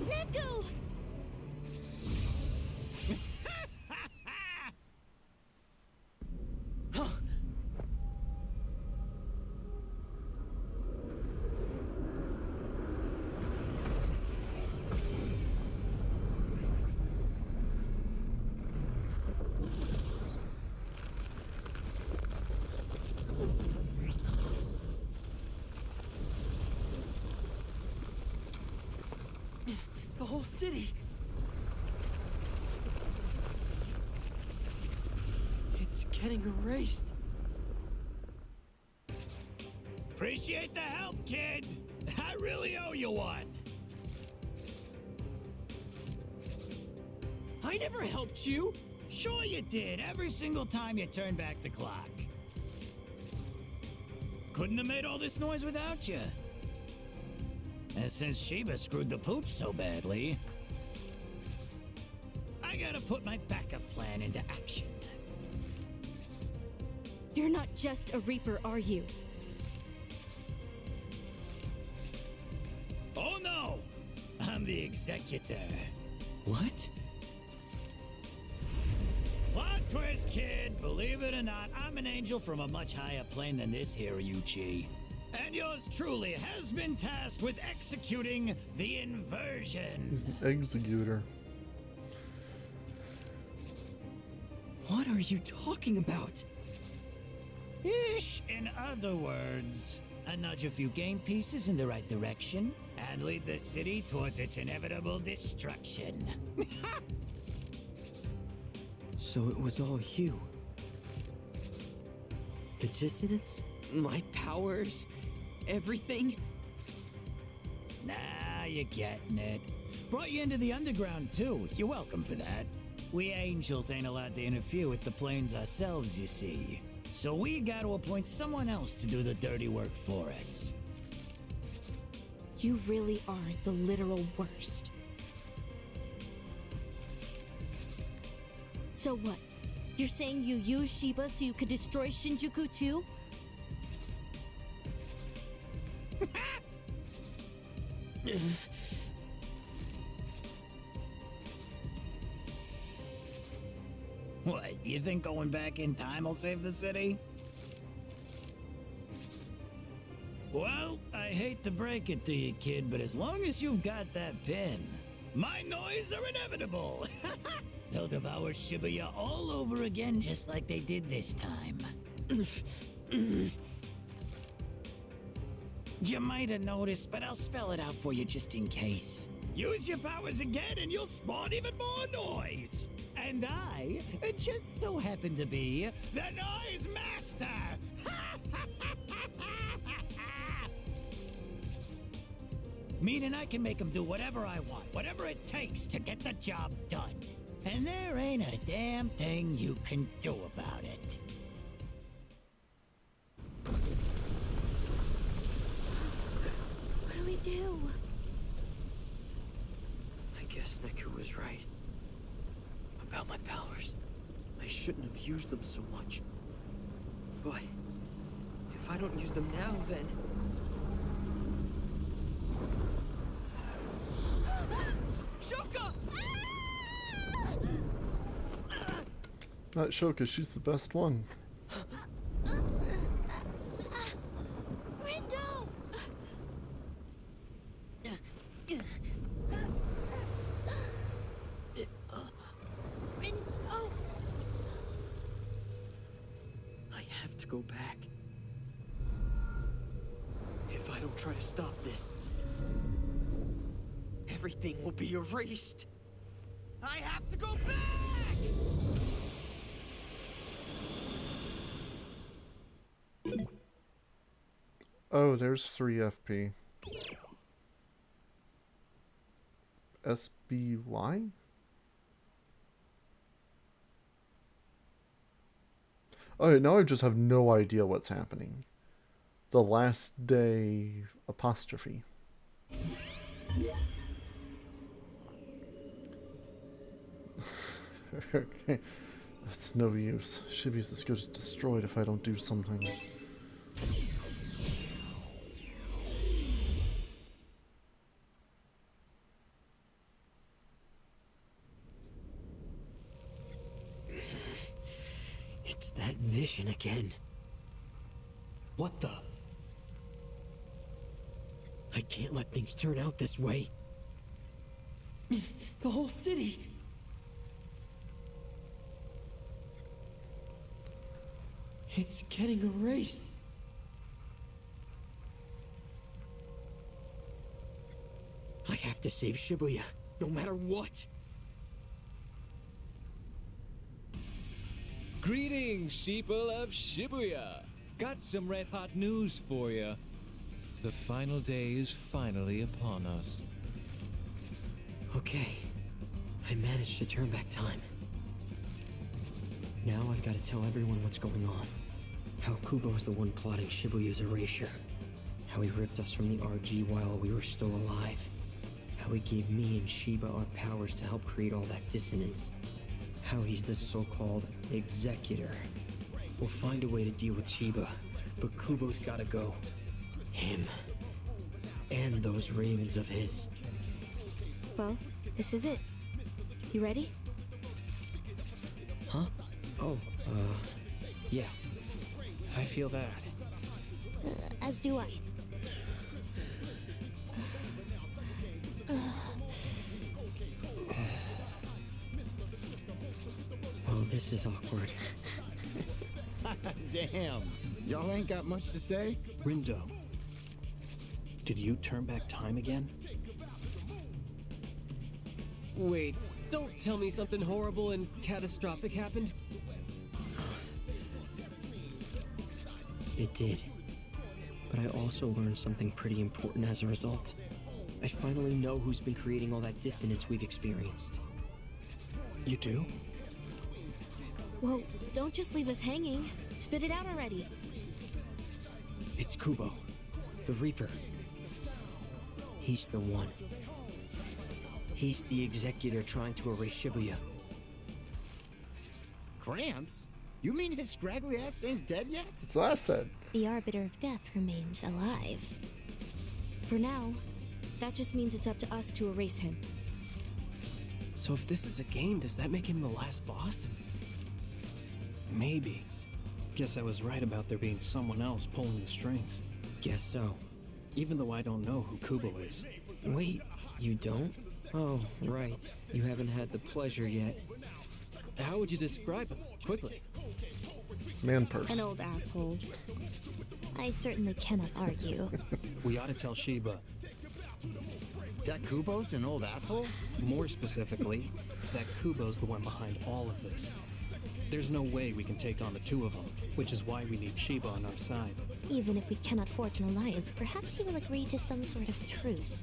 Neko! The whole city. getting erased. Appreciate the help, kid. I really owe you one. I never helped you. Sure you did, every single time you turned back the clock. Couldn't have made all this noise without you. And since Sheba screwed the pooch so badly, I gotta put my backup plan into action. You're not just a Reaper, are you? Oh no! I'm the executor. What? Plot twist, kid! Believe it or not, I'm an angel from a much higher plane than this here, Yuchi. And yours truly has been tasked with executing the inversion. He's an executor. What are you talking about? Ish, in other words, I nudge a few game pieces in the right direction and lead the city towards its inevitable destruction. So it was all you. The dissonance? My powers? Everything? Nah, you're getting it. Brought you into the underground, too. You're welcome for that. We angels ain't allowed to interfere with the planes ourselves, you see. So we gotta appoint someone else to do the dirty work for us. You really are the literal worst. So what? You're saying you used Sheba so you could destroy Shinjuku too? What, you think going back in time will save the city? Well, I hate to break it to you, kid, but as long as you've got that pin, my noise are inevitable. They'll devour Shibuya all over again just like they did this time. You might have noticed, but I'll spell it out for you just in case. Use your powers again and you'll spawn even more noise. And I just so happen to be the Noise Master! Meaning I can make them do whatever I want, whatever it takes to get the job done. And there ain't a damn thing you can do about it. What do we do? I guess Neku was right. About my powers. I shouldn't have used them so much. But if I don't use them now, then... Shoka! Not Shoka, she's the best one. Rindo! Rindo! I have to go back. If I don't try to stop this, everything will be erased. I have to go back! Oh, there's 3 FP. SBY? Oh, now I just have no idea what's happening. The last day apostrophe. Okay. That's no use. Shibuya's just get destroyed if I don't do something. It's that vision again. What the? I can't let things turn out this way. The whole city. It's getting erased. I have to save Shibuya, no matter what. Greetings, sheeple of Shibuya. Got some red-hot news for you. The final day is finally upon us. Okay. I managed to turn back time. Now I've got to tell everyone what's going on. How Kubo's the one plotting Shibuya's erasure. How he ripped us from the RG while we were still alive. How he gave me and Shiba our powers to help create all that dissonance. How he's the so-called executor. We'll find a way to deal with Shiba, but Kubo's gotta go. Him. And those ravens of his. Well, this is it. You ready? Huh? Oh, yeah. I feel that. As do I. Well, this is awkward. Damn. Y'all ain't got much to say? Rindo, did you turn back time again? Wait, don't tell me something horrible and catastrophic happened. It did. But I also learned something pretty important as a result. I finally know who's been creating all that dissonance we've experienced. You do? Whoa, don't just leave us hanging. Spit it out already. It's Kubo, the Reaper. He's the one. He's the executor trying to erase Shibuya. Gramps? You mean his scraggly ass ain't dead yet? That's what I said. The Arbiter of Death remains alive. For now, that just means it's up to us to erase him. So if this is a game, does that make him the last boss? Maybe. Guess I was right about there being someone else pulling the strings. Guess so. Even though I don't know who Kubo is. Wait, you don't? Oh, right. You haven't had the pleasure yet. How would you describe him? Quickly. Man purse. An old asshole. I certainly cannot argue. We ought to tell Shiba. That Kubo's an old asshole? More specifically, that Kubo's the one behind all of this. There's no way we can take on the two of them, which is why we need Shiba on our side. Even if we cannot forge an alliance, perhaps he will agree to some sort of truce.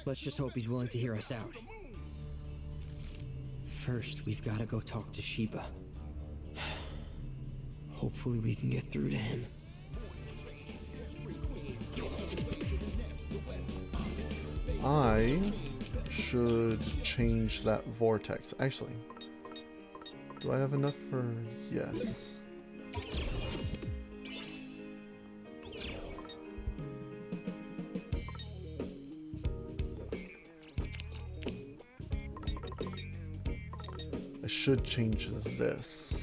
Let's just hope he's willing to hear us out. First, we've got to go talk to Shiba. Hopefully we can get through to him. I should change that vortex. Actually, do I have enough for... yes. I should change this.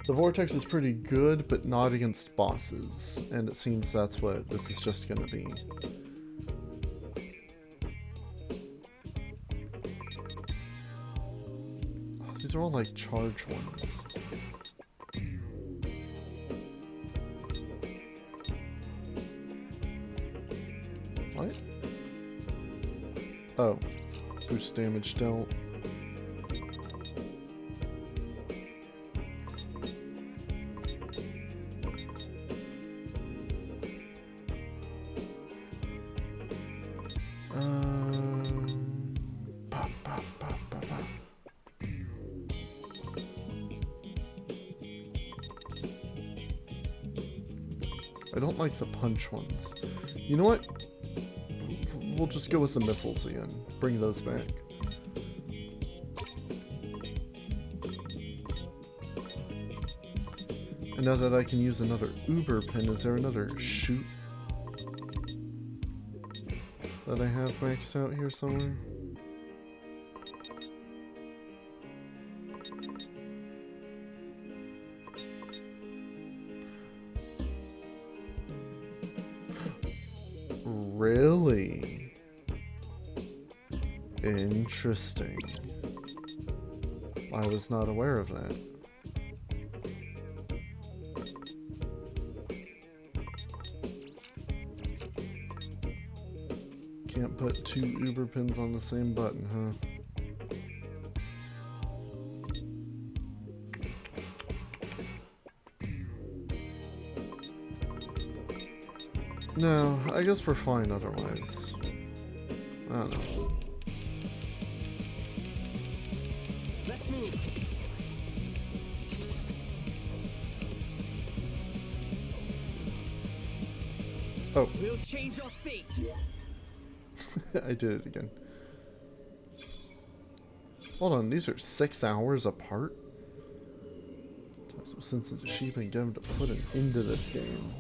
The vortex is pretty good, but not against bosses, and it seems that's what this is just gonna be. These are all like charge ones. What? Oh. Boost damage dealt. I don't like the punch ones. You know what? We'll just go with the missiles again. Bring those back. And now that I can use another Uber pin, is there another shoot that I have maxed out here somewhere? Really? Interesting. I was not aware of that. Can't put two Uber pins on the same button, huh? No, I guess we're fine otherwise. I don't know. Let's move. Oh. We'll change our fate. I did it again. Hold on, these are 6 hours apart? So since the sheep and get him to put it into this game.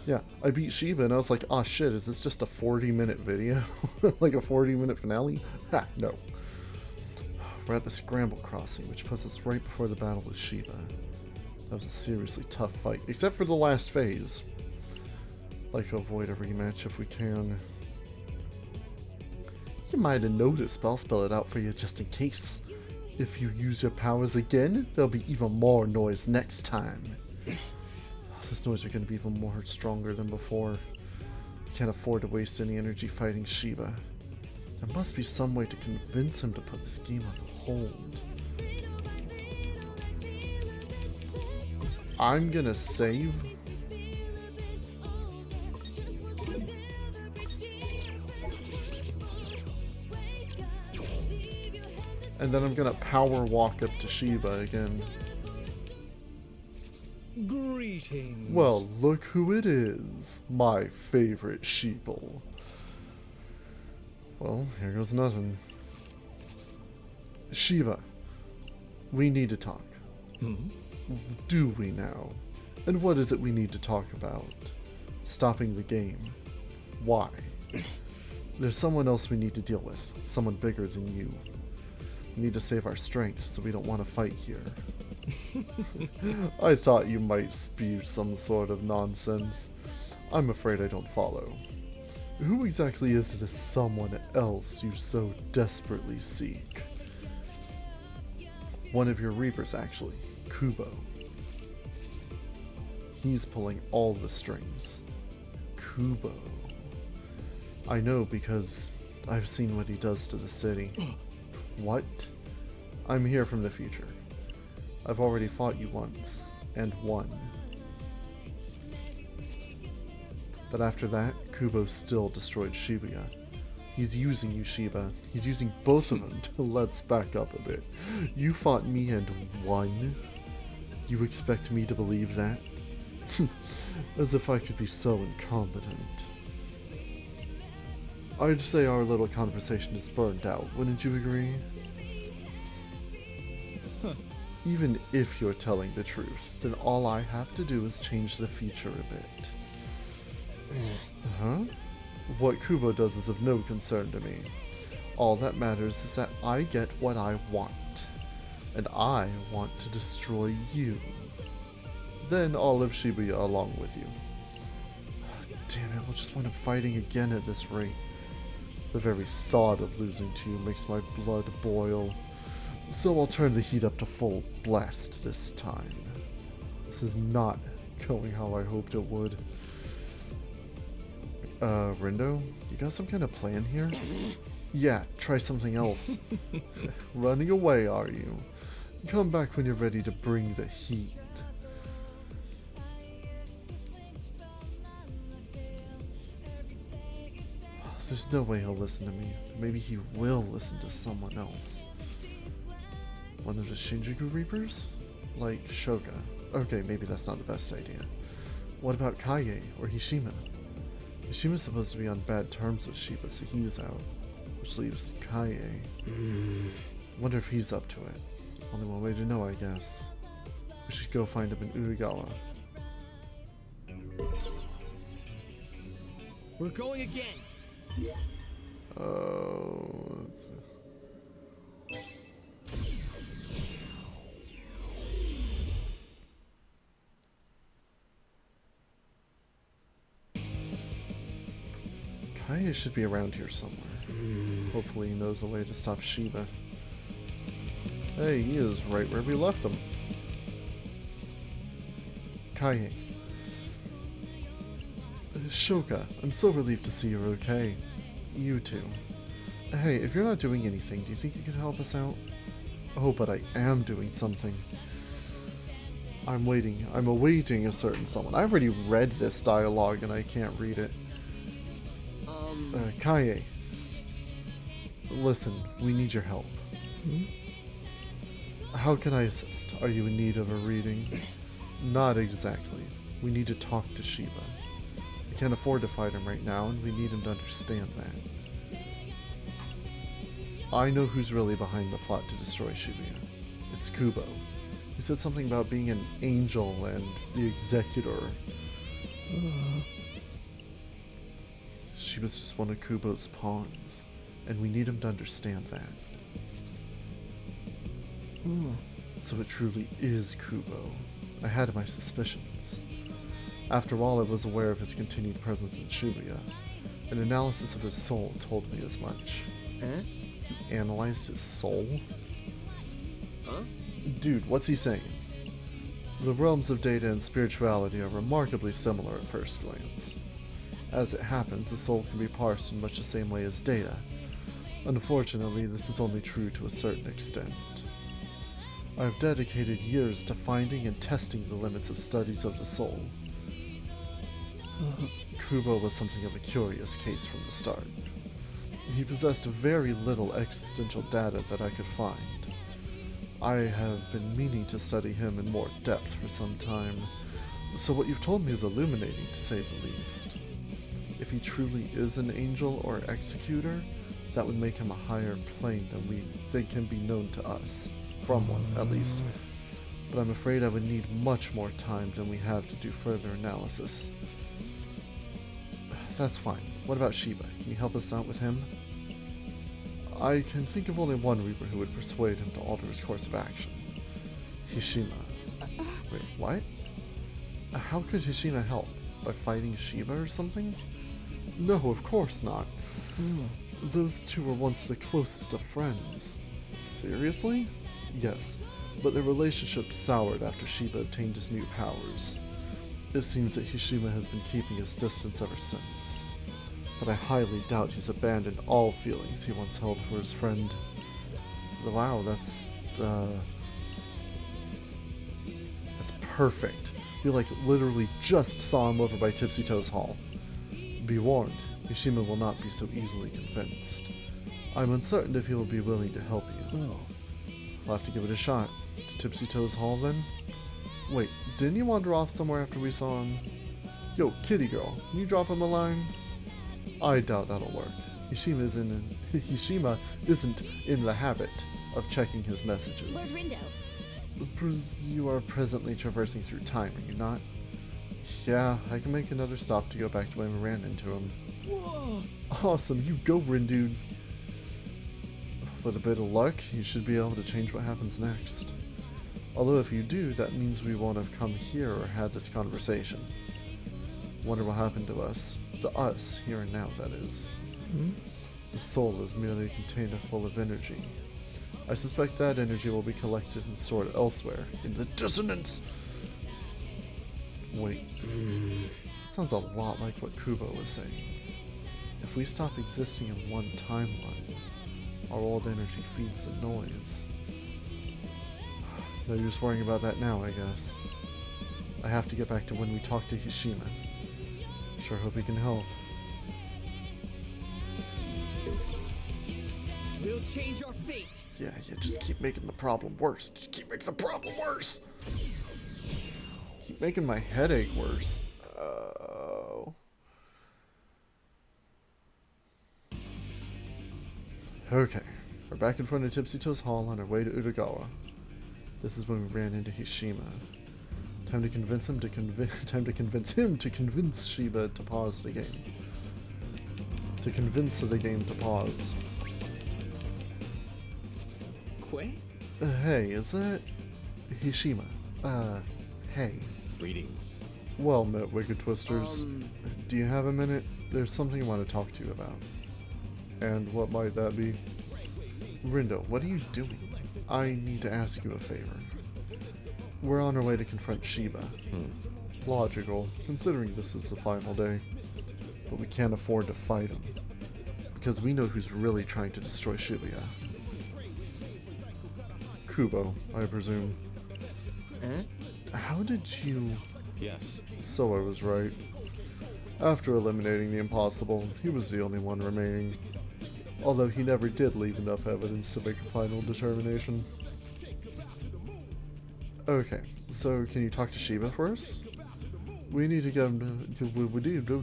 Yeah, I beat Shiba and I was like, oh shit, is this just a 40-minute video? Like a 40-minute finale? Ha, no. We're at the Scramble Crossing, which puts us right before the battle with Shiba. That was a seriously tough fight, except for the last phase. Like to avoid a rematch if we can. You might have noticed, but I'll spell it out for you just in case. If you use your powers again, there'll be even more noise next time. This noise are going to be even more stronger than before. We can't afford to waste any energy fighting Shiba. There must be some way to convince him to put this game on hold. I'm gonna save. And then I'm gonna power walk up to Shiba again. Greetings. Well, look who it is. My favorite sheeple. Well, here goes nothing. Shiva, we need to talk. Do we now? And what is it we need to talk about? Stopping the game. Why? There's someone else we need to deal with. Someone bigger than you. We need to save our strength, so we don't want to fight here. I thought you might spew some sort of nonsense. I'm afraid I don't follow. Who exactly is this someone else you so desperately seek? One of your Reapers, actually. Kubo. He's pulling all the strings. Kubo. I know because I've seen what he does to the city. What? I'm here from the future. I've already fought you once, and won. But after that, Kubo still destroyed Shibuya. He's using you, Shiba. He's using both of them to let's back up a bit. You fought me and won? You expect me to believe that? As if I could be so incompetent. I'd say our little conversation is burned out, wouldn't you agree? Even if you're telling the truth, then all I have to do is change the future a bit. Huh? What Kubo does is of no concern to me. All that matters is that I get what I want. And I want to destroy you. Then I'll live Shibuya along with you. Damn it, we'll just wind up fighting again at this rate. The very thought of losing to you makes my blood boil. So I'll turn the heat up to full blast this time. This is not going how I hoped it would. Rindo, you got some kind of plan here? Yeah, try something else. Running away, are you? Come back when you're ready to bring the heat. There's no way he'll listen to me. Maybe he will listen to someone else. One of the Shinjuku Reapers? Like Shoga. Okay, maybe that's not the best idea. What about Kaie or Hishima? Hishima's supposed to be on bad terms with Shiba, so he's out. Which leaves Kaie. Wonder if he's up to it. Only one way to know, I guess. We should go find him in Uragawa. We're going again. Oh. Kaie should be around here somewhere. Hopefully he knows the way to stop Shiba. Hey, he is right where we left him. Kaie. Shoka, I'm so relieved to see you're okay. You too. Hey, if you're not doing anything, do you think you could help us out? Oh, but I am doing something. I'm awaiting a certain someone. I already read this dialogue and I can't read it. Kaye. Listen, we need your help. How can I assist? Are you in need of a reading? Not exactly. We need to talk to Shiba. We can't afford to fight him right now, and we need him to understand that. I know who's really behind the plot to destroy Shibuya. It's Kubo. He said something about being an angel and the executor. Shiba's just one of Kubo's pawns, and we need him to understand that. So it truly is Kubo. I had my suspicions. After all, I was aware of his continued presence in Shibuya. An analysis of his soul told me as much. Huh? You analyzed his soul? Huh? Dude, what's he saying? The realms of data and spirituality are remarkably similar at first glance. As it happens, the soul can be parsed in much the same way as data. Unfortunately, this is only true to a certain extent. I have dedicated years to finding and testing the limits of studies of the soul. Kubo was something of a curious case from the start. He possessed very little existential data that I could find. I have been meaning to study him in more depth for some time, so what you've told me is illuminating, to say the least. If he truly is an angel or executor, that would make him a higher plane than can be known to us. From one, at least. But I'm afraid I would need much more time than we have to do further analysis. That's fine. What about Shiba? Can you help us out with him? I can think of only one Reaper who would persuade him to alter his course of action. Hishima. Wait, what? How could Hishima help? By fighting Shiba or something? No, of course not. Those two were once the closest of friends. Seriously? Yes, but their relationship soured after Shiba obtained his new powers. It seems that Hishima has been keeping his distance ever since. But I highly doubt he's abandoned all feelings he once held for his friend. Wow, that's perfect. You literally just saw him over by Tipsy Toes Hall. Be warned, Hishima will not be so easily convinced. I'm uncertain if he will be willing to help you. We'll have to give it a shot. To Tipsy Toes Hall, then? Wait, didn't he wander off somewhere after we saw him? Yo, kitty girl, can you drop him a line? I doubt that'll work. Hishima isn't in the habit of checking his messages. Lord Rindo. You are presently traversing through time, are you not? Yeah, I can make another stop to go back to when we ran into him. Whoa! Awesome, you go, Rindude. With a bit of luck, you should be able to change what happens next. Although if you do, that means we won't have come here or had this conversation. Wonder what happened to us. To us, here and now, that is. The soul is merely a container full of energy. I suspect that energy will be collected and stored elsewhere, in the dissonance! Wait. Sounds a lot like what Kubo was saying. If we stop existing in one timeline, our old energy feeds the noise. No use worrying about that now, I guess. I have to get back to when we talked to Hishima. Sure hope he can help. We'll change our fate. Yeah, just keep making the problem worse. Just keep making the problem worse. Keep making my headache worse. Oh. Okay, we're back in front of Tipsy Toes Hall on our way to Utagawa. This is when we ran into Hishima. Time to convince him to convince Shiba to pause the game. To convince the game to pause. Quay? Hey, is that Hishima? Hey. Greetings. Well met, Wicked Twisters. Do you have a minute? There's something I want to talk to you about. And what might that be? Rindo, what are you doing? I need to ask you a favor. We're on our way to confront Shiba. Logical, considering this is the final day. But we can't afford to fight him. Because we know who's really trying to destroy Shibuya. Kubo, I presume. Huh? How did you... Yes. So I was right. After eliminating the impossible, he was the only one remaining. Although he never did leave enough evidence to make a final determination. Okay, so can you talk to Shiba first? We need to get him to... We need to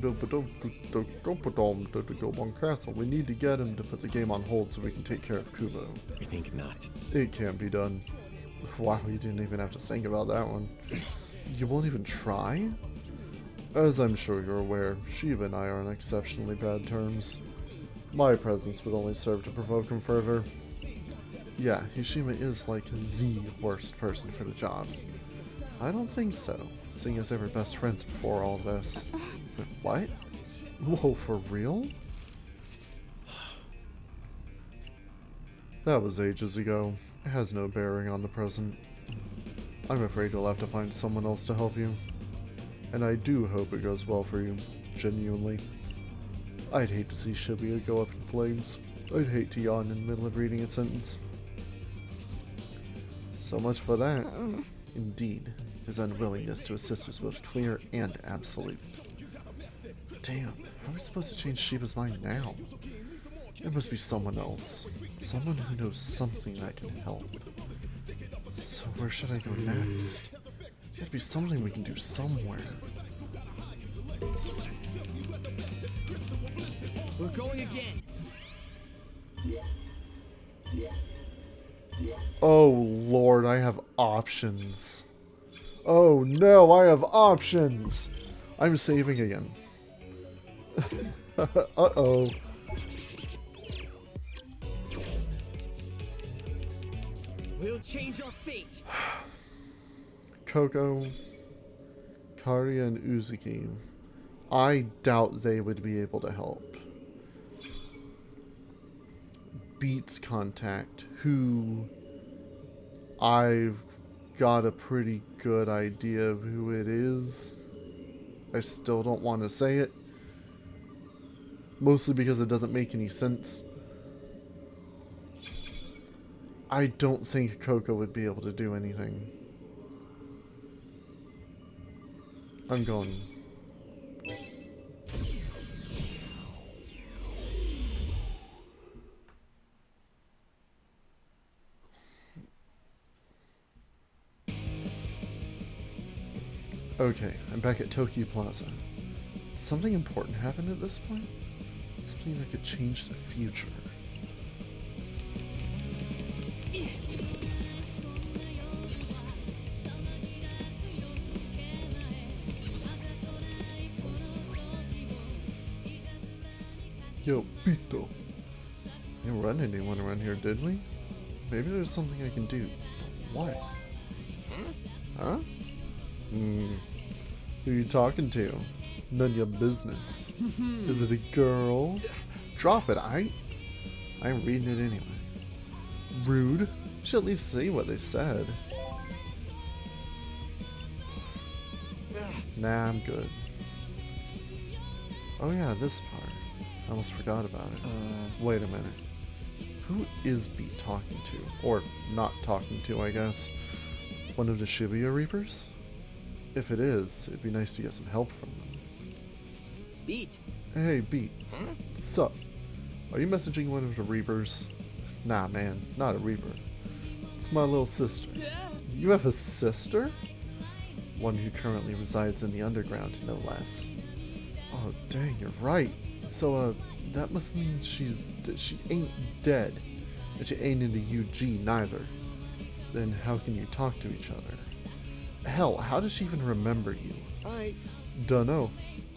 go on castle. We need to get him to put the game on hold so we can take care of Kubo. I think not. It can't be done. Wow, you didn't even have to think about that one. You won't even try? As I'm sure you're aware, Shiva and I are on exceptionally bad terms. My presence would only serve to provoke him further. Yeah, Hishima is like the worst person for the job. I don't think so, seeing as they were best friends before all this. But what? Whoa, for real? That was ages ago. It has no bearing on the present. I'm afraid you'll have to find someone else to help you. And I do hope it goes well for you, genuinely. I'd hate to see Shibuya go up in flames. I'd hate to yawn in the middle of reading a sentence. So much for that. Indeed, his unwillingness to assist was both clear and absolute. Damn, how are we supposed to change Shiba's mind now? There must be someone else. Someone who knows something that can help. So where should I go next? There's got to be something we can do somewhere. We're going again. Oh lord, I have options. Oh no, I have options. I'm saving again. Uh-oh. We'll change our fate. Coco, Karia, and Uzuki. I doubt they would be able to help. Beats contact, who I've got a pretty good idea of who it is. I still don't want to say it. Mostly because it doesn't make any sense. I don't think Coco would be able to do anything. I'm going. Okay, I'm back at Tokyo Plaza. Did something important happen at this point? Something that could change the future. Yo, Pito. We didn't run anyone around here, did we? Maybe there's something I can do. But what? Huh? Who you talking to? None of your business. Is it a girl? Drop it, I'm reading it anyway. Rude. You should at least say what they said. Nah, I'm good. Oh yeah, this part. I almost forgot about it. Wait a minute. Who is Beat talking to? Or not talking to, I guess. One of the Shibuya Reapers? If it is, it'd be nice to get some help from them. Beat. Hey, Beat. Huh? Sup? Are you messaging one of the Reapers? Nah, man. Not a Reaper. It's my little sister. You have a sister? One who currently resides in the underground, no less. Oh, dang, you're right. So, that must mean she ain't dead. And she ain't in the UG neither. Then how can you talk to each other? Hell, how does she even remember you? I Dunno.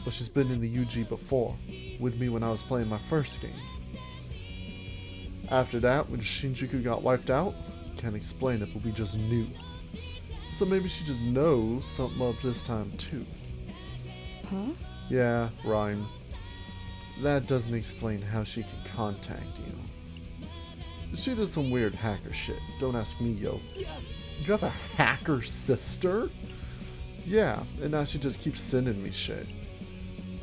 But she's been in the UG before. With me when I was playing my first game. After that, when Shinjuku got wiped out, can't explain it, but we just knew. So maybe she just knows something up this time too. Huh? Yeah, rhyme. That doesn't explain how she can contact you. She did some weird hacker shit. Don't ask me, yo. You have a hacker sister? Yeah, and now she just keeps sending me shit.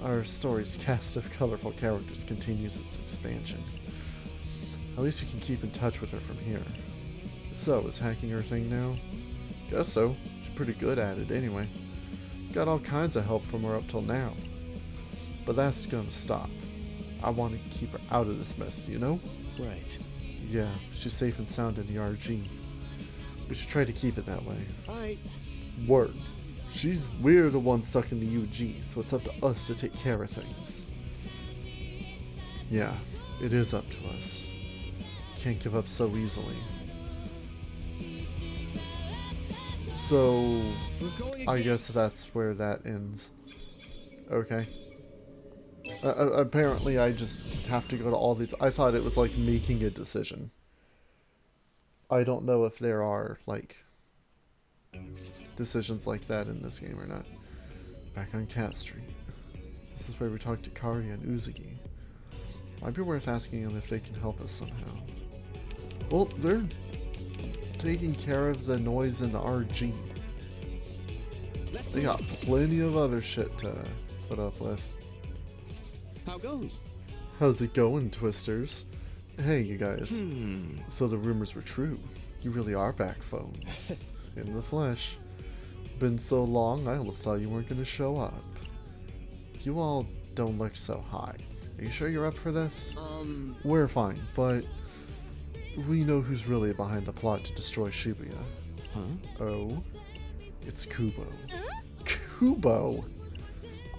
Our story's cast of colorful characters continues its expansion. At least you can keep in touch with her from here. So, is hacking her thing now? Guess so. She's pretty good at it anyway. Got all kinds of help from her up till now. But that's gonna stop. I want to keep her out of this mess, you know? Right. Yeah, she's safe and sound in the RG. We should try to keep it that way. Alright. Word. We're the ones stuck in the UG, so it's up to us to take care of things. Yeah, it is up to us. Can't give up so easily. So, I guess that's where that ends. Okay. Apparently I just have to go to all these. I thought it was like making a decision. I don't know if there are like decisions like that in this game or not. Back on Cat Street. This is where we talk to Kari and Uzuki. Might be worth asking them if they can help us somehow. Well, they're taking care of the noise in the RG. They got plenty of other shit to put up with. How goes? How's it going, Twisters? Hey, you guys. So the rumors were true. You really are back, phones. In the flesh. Been so long, I almost thought you weren't going to show up. You all don't look so high. Are you sure you're up for this? We're fine, but we know who's really behind the plot to destroy Shibuya. Huh? Oh? It's Kubo. Kubo?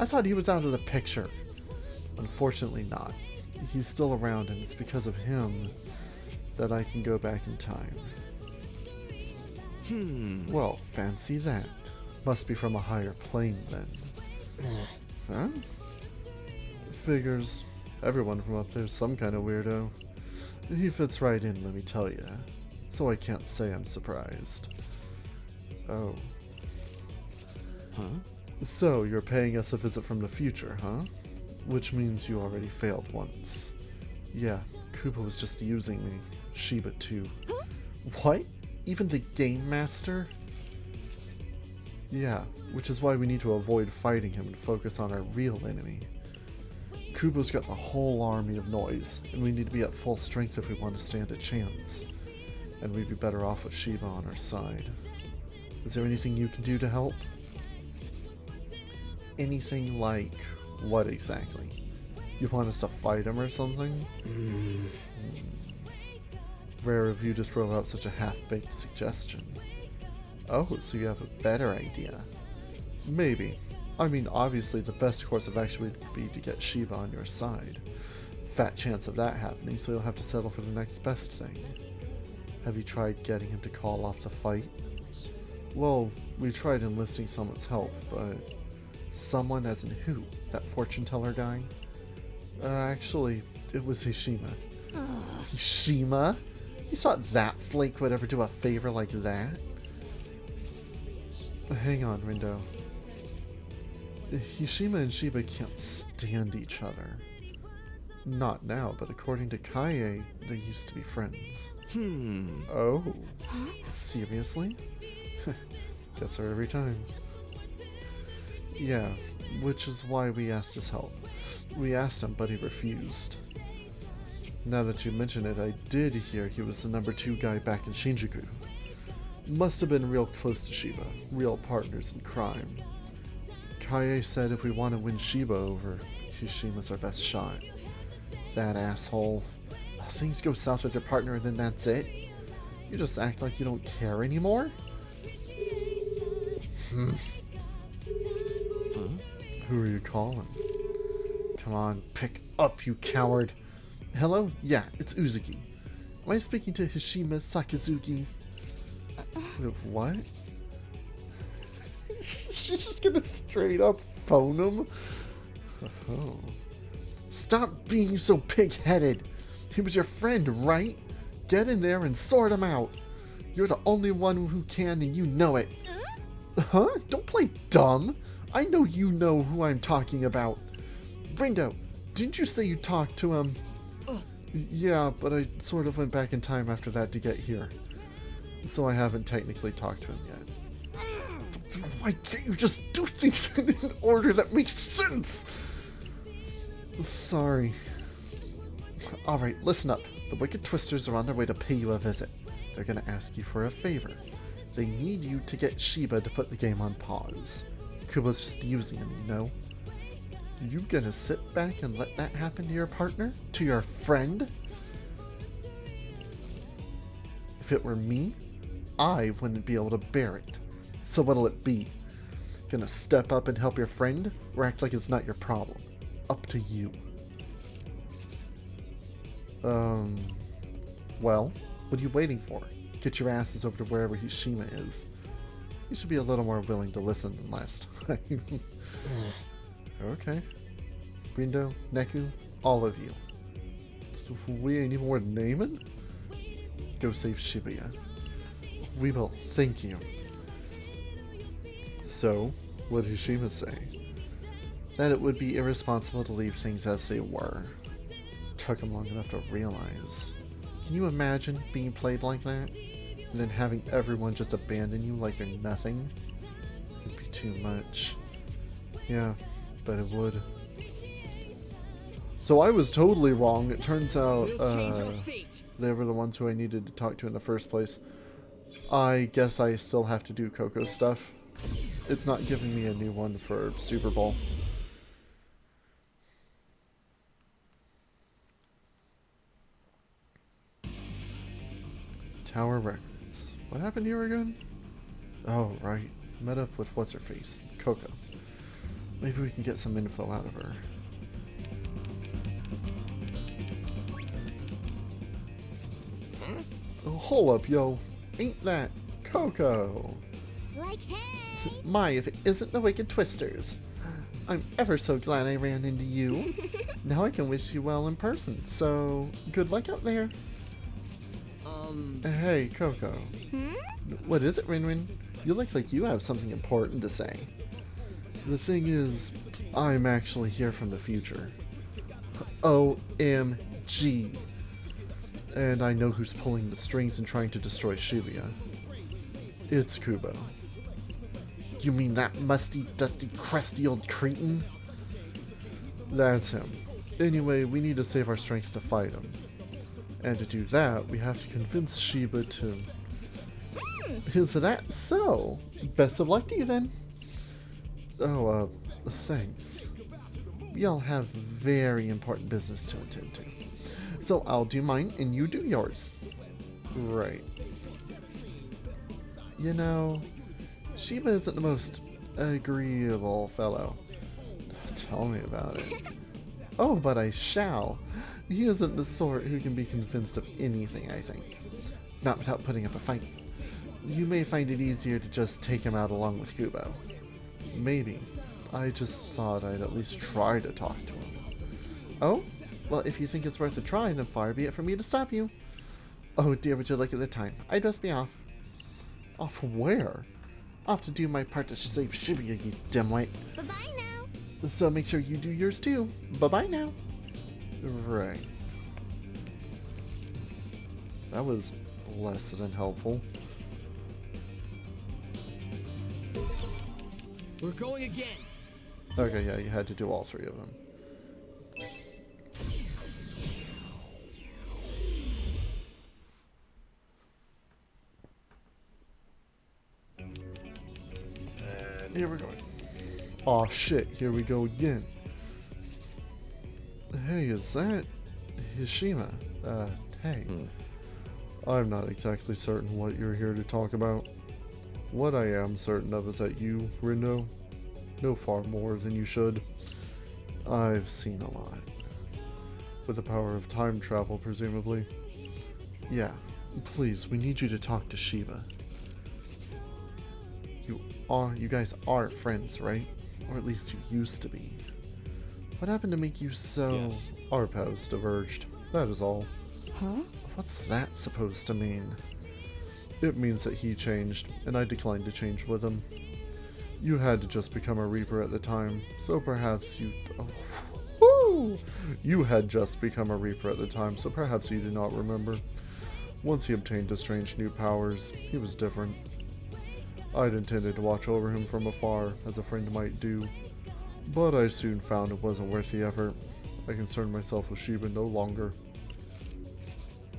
I thought he was out of the picture. Unfortunately not. He's still around, and it's because of him that I can go back in time. Well, fancy that. Must be from a higher plane then. Huh? Figures. Everyone from up there's some kind of weirdo. He fits right in, let me tell ya. So I can't say I'm surprised. Oh. Huh? So, you're paying us a visit from the future, huh? Which means you already failed once. Yeah, Koopa was just using me. Shiba too. What? Even the Game Master? Yeah, which is why we need to avoid fighting him and focus on our real enemy. Kubo's got the whole army of noise, and we need to be at full strength if we want to stand a chance. And we'd be better off with Shiba on our side. Is there anything you can do to help? Anything like what exactly? You want us to fight him or something? Rare of you to throw out such a half-baked suggestion. Oh, so you have a better idea. Maybe. I mean, obviously the best course of action would be to get Shiba on your side. Fat chance of that happening, so you'll have to settle for the next best thing. Have you tried getting him to call off the fight? Well, we tried enlisting someone's help, but... Someone as in who? That fortune teller guy? Actually, it was Hishima. Hishima? You thought that flake would ever do a favor like that? Hang on, Rindo. Hishima and Shiba can't stand each other. Not now, but according to Kaie, they used to be friends. Oh? Seriously? Gets her every time. Yeah, which is why we asked his help. We asked him, but he refused. Now that you mention it, I did hear he was the number 2 guy back in Shinjuku. Must have been real close to Shiba, real partners in crime. Kaie said if we want to win Shiba over, Hishima's our best shot. That asshole. Things go south with your partner and then that's it? You just act like you don't care anymore? Who are you calling? Come on, pick up, you coward. Hello? Yeah, it's Uzuki. Am I speaking to Hishima Sakazuki? What? She's just gonna straight up phone him? Oh. Stop being so pig-headed. He was your friend, right? Get in there and sort him out. You're the only one who can and you know it. Huh? Don't play dumb. I know you know who I'm talking about. Rindo, didn't you say you talked to him? Yeah, but I sort of went back in time after that to get here. So I haven't technically talked to him yet. Why can't you just do things in an order that makes sense? Sorry. Alright, listen up. The Wicked Twisters are on their way to pay you a visit. They're gonna ask you for a favor. They need you to get Shiba to put the game on pause. Kubo's just using him, you know? You gonna sit back and let that happen to your partner? To your friend? If it were me, I wouldn't be able to bear it. So what'll it be? Gonna step up and help your friend? Or act like it's not your problem? Up to you. Well, what are you waiting for? Get your asses over to wherever Hishima is. You should be a little more willing to listen than last time. Okay. Rindo, Neku, all of you. We ain't even worth naming? Go save Shibuya. We will. Thank you. So, what did Hishima say? That it would be irresponsible to leave things as they were. Took him long enough to realize. Can you imagine being played like that? And then having everyone just abandon you like you're nothing? It'd be too much. Yeah, but it would. So I was totally wrong. It turns out they were the ones who I needed to talk to in the first place. I guess I still have to do Coco stuff. It's not giving me a new one for Super Bowl. Tower Records. What happened here again? Oh, right. Met up with what's-her-face, Coco. Maybe we can get some info out of her. Oh, hold up, yo. Ain't that Coco? Like, hey! My, if it isn't the Wicked Twisters. I'm ever so glad I ran into you. Now I can wish you well in person, so good luck out there. Hey, Coco. What is it, Rinrin? You look like you have something important to say. The thing is, I'm actually here from the future. OMG. And I know who's pulling the strings and trying to destroy Shibuya. It's Kubo. You mean that musty, dusty, crusty old cretin? That's him. Anyway, we need to save our strength to fight him. And to do that, we have to convince Shiba to... Is that so? Best of luck to you then. Oh, thanks. We all have very important business to attend to. So I'll do mine and you do yours. Right. You know, Shiba isn't the most agreeable fellow. Tell me about it. Oh, but I shall. He isn't the sort who can be convinced of anything, I think. Not without putting up a fight. You may find it easier to just take him out along with Kubo. Maybe. I just thought I'd at least try to talk to him. Oh? Well, if you think it's worth a try, then far be it for me to stop you. Oh dear, would you look at the time. I'd best be off. Off where? Off to do my part to save Shibuya, you dimwit. Bye-bye now. So make sure you do yours too. Bye-bye now. Right. That was less than helpful. We're going again. Okay, yeah, you had to do all three of them. And here we're going. Aw shit, here we go again. Hey, is that Hishima? Hey. I'm not exactly certain what you're here to talk about. What I am certain of is that you, Rindo, know far more than you should. I've seen a lot. With the power of time travel, presumably. Yeah, please, we need you to talk to Shiba. You guys are friends, right? Or at least you used to be. What happened to make you so... Yes. Our paths diverged. That is all. Huh? What's that supposed to mean? It means that he changed, and I declined to change with him. You had to just become a Reaper at the time, so perhaps you... Oh, woo! You had just become a Reaper at the time, so perhaps you do not remember. Once he obtained his strange new powers, he was different. I'd intended to watch over him from afar, as a friend might do, but I soon found it wasn't worth the effort. I concerned myself with Shiba no longer.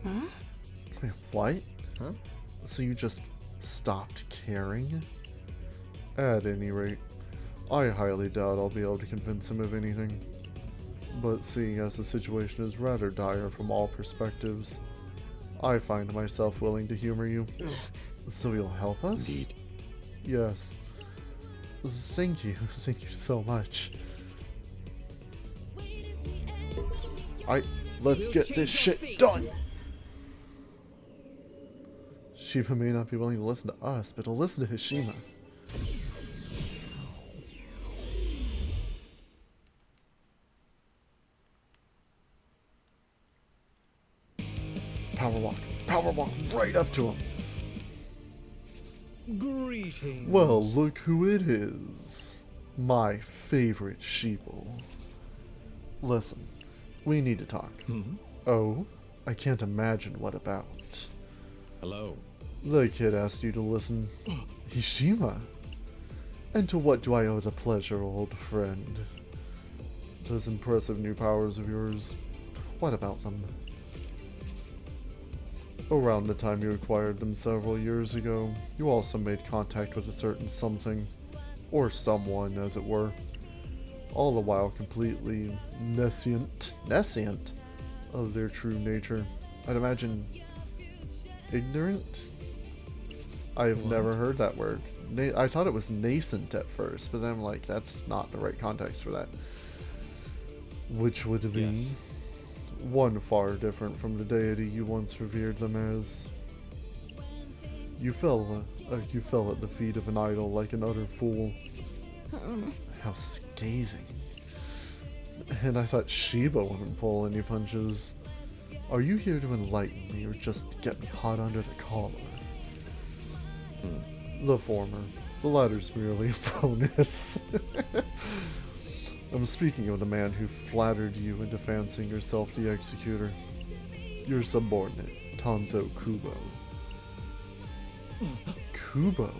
Huh? Wait, what? Huh? So you just stopped caring? At any rate, I highly doubt I'll be able to convince him of anything. But seeing as the situation is rather dire from all perspectives, I find myself willing to humor you. So you'll help us? Indeed. Yes. Thank you. Thank you so much. Let's get this shit done! Shiba may not be willing to listen to us, but he'll listen to Hishima. Power walk right up to him. Greetings. Well, look who it is. My favorite sheeple. Listen, we need to talk. Oh, I can't imagine what about. Hello. The kid asked you to listen. Hishima? And to what do I owe the pleasure, old friend? Those impressive new powers of yours, what about them? Around the time you acquired them several years ago, you also made contact with a certain something, or someone, as it were, all the while completely nescient of their true nature. I'd imagine ignorant? I've never heard that word. I thought it was nascent at first, but then I'm like, that's not the right context for that. Which would be one far different from the deity you once revered them as. You fell at the feet of an idol like an utter fool. How scathing. And I thought Shiba wouldn't pull any punches. Are you here to enlighten me or just get me hot under the collar? The former. The latter's merely a bonus. I'm speaking of the man who flattered you into fancying yourself the executor. Your subordinate, Tanzo Kubo. Kubo?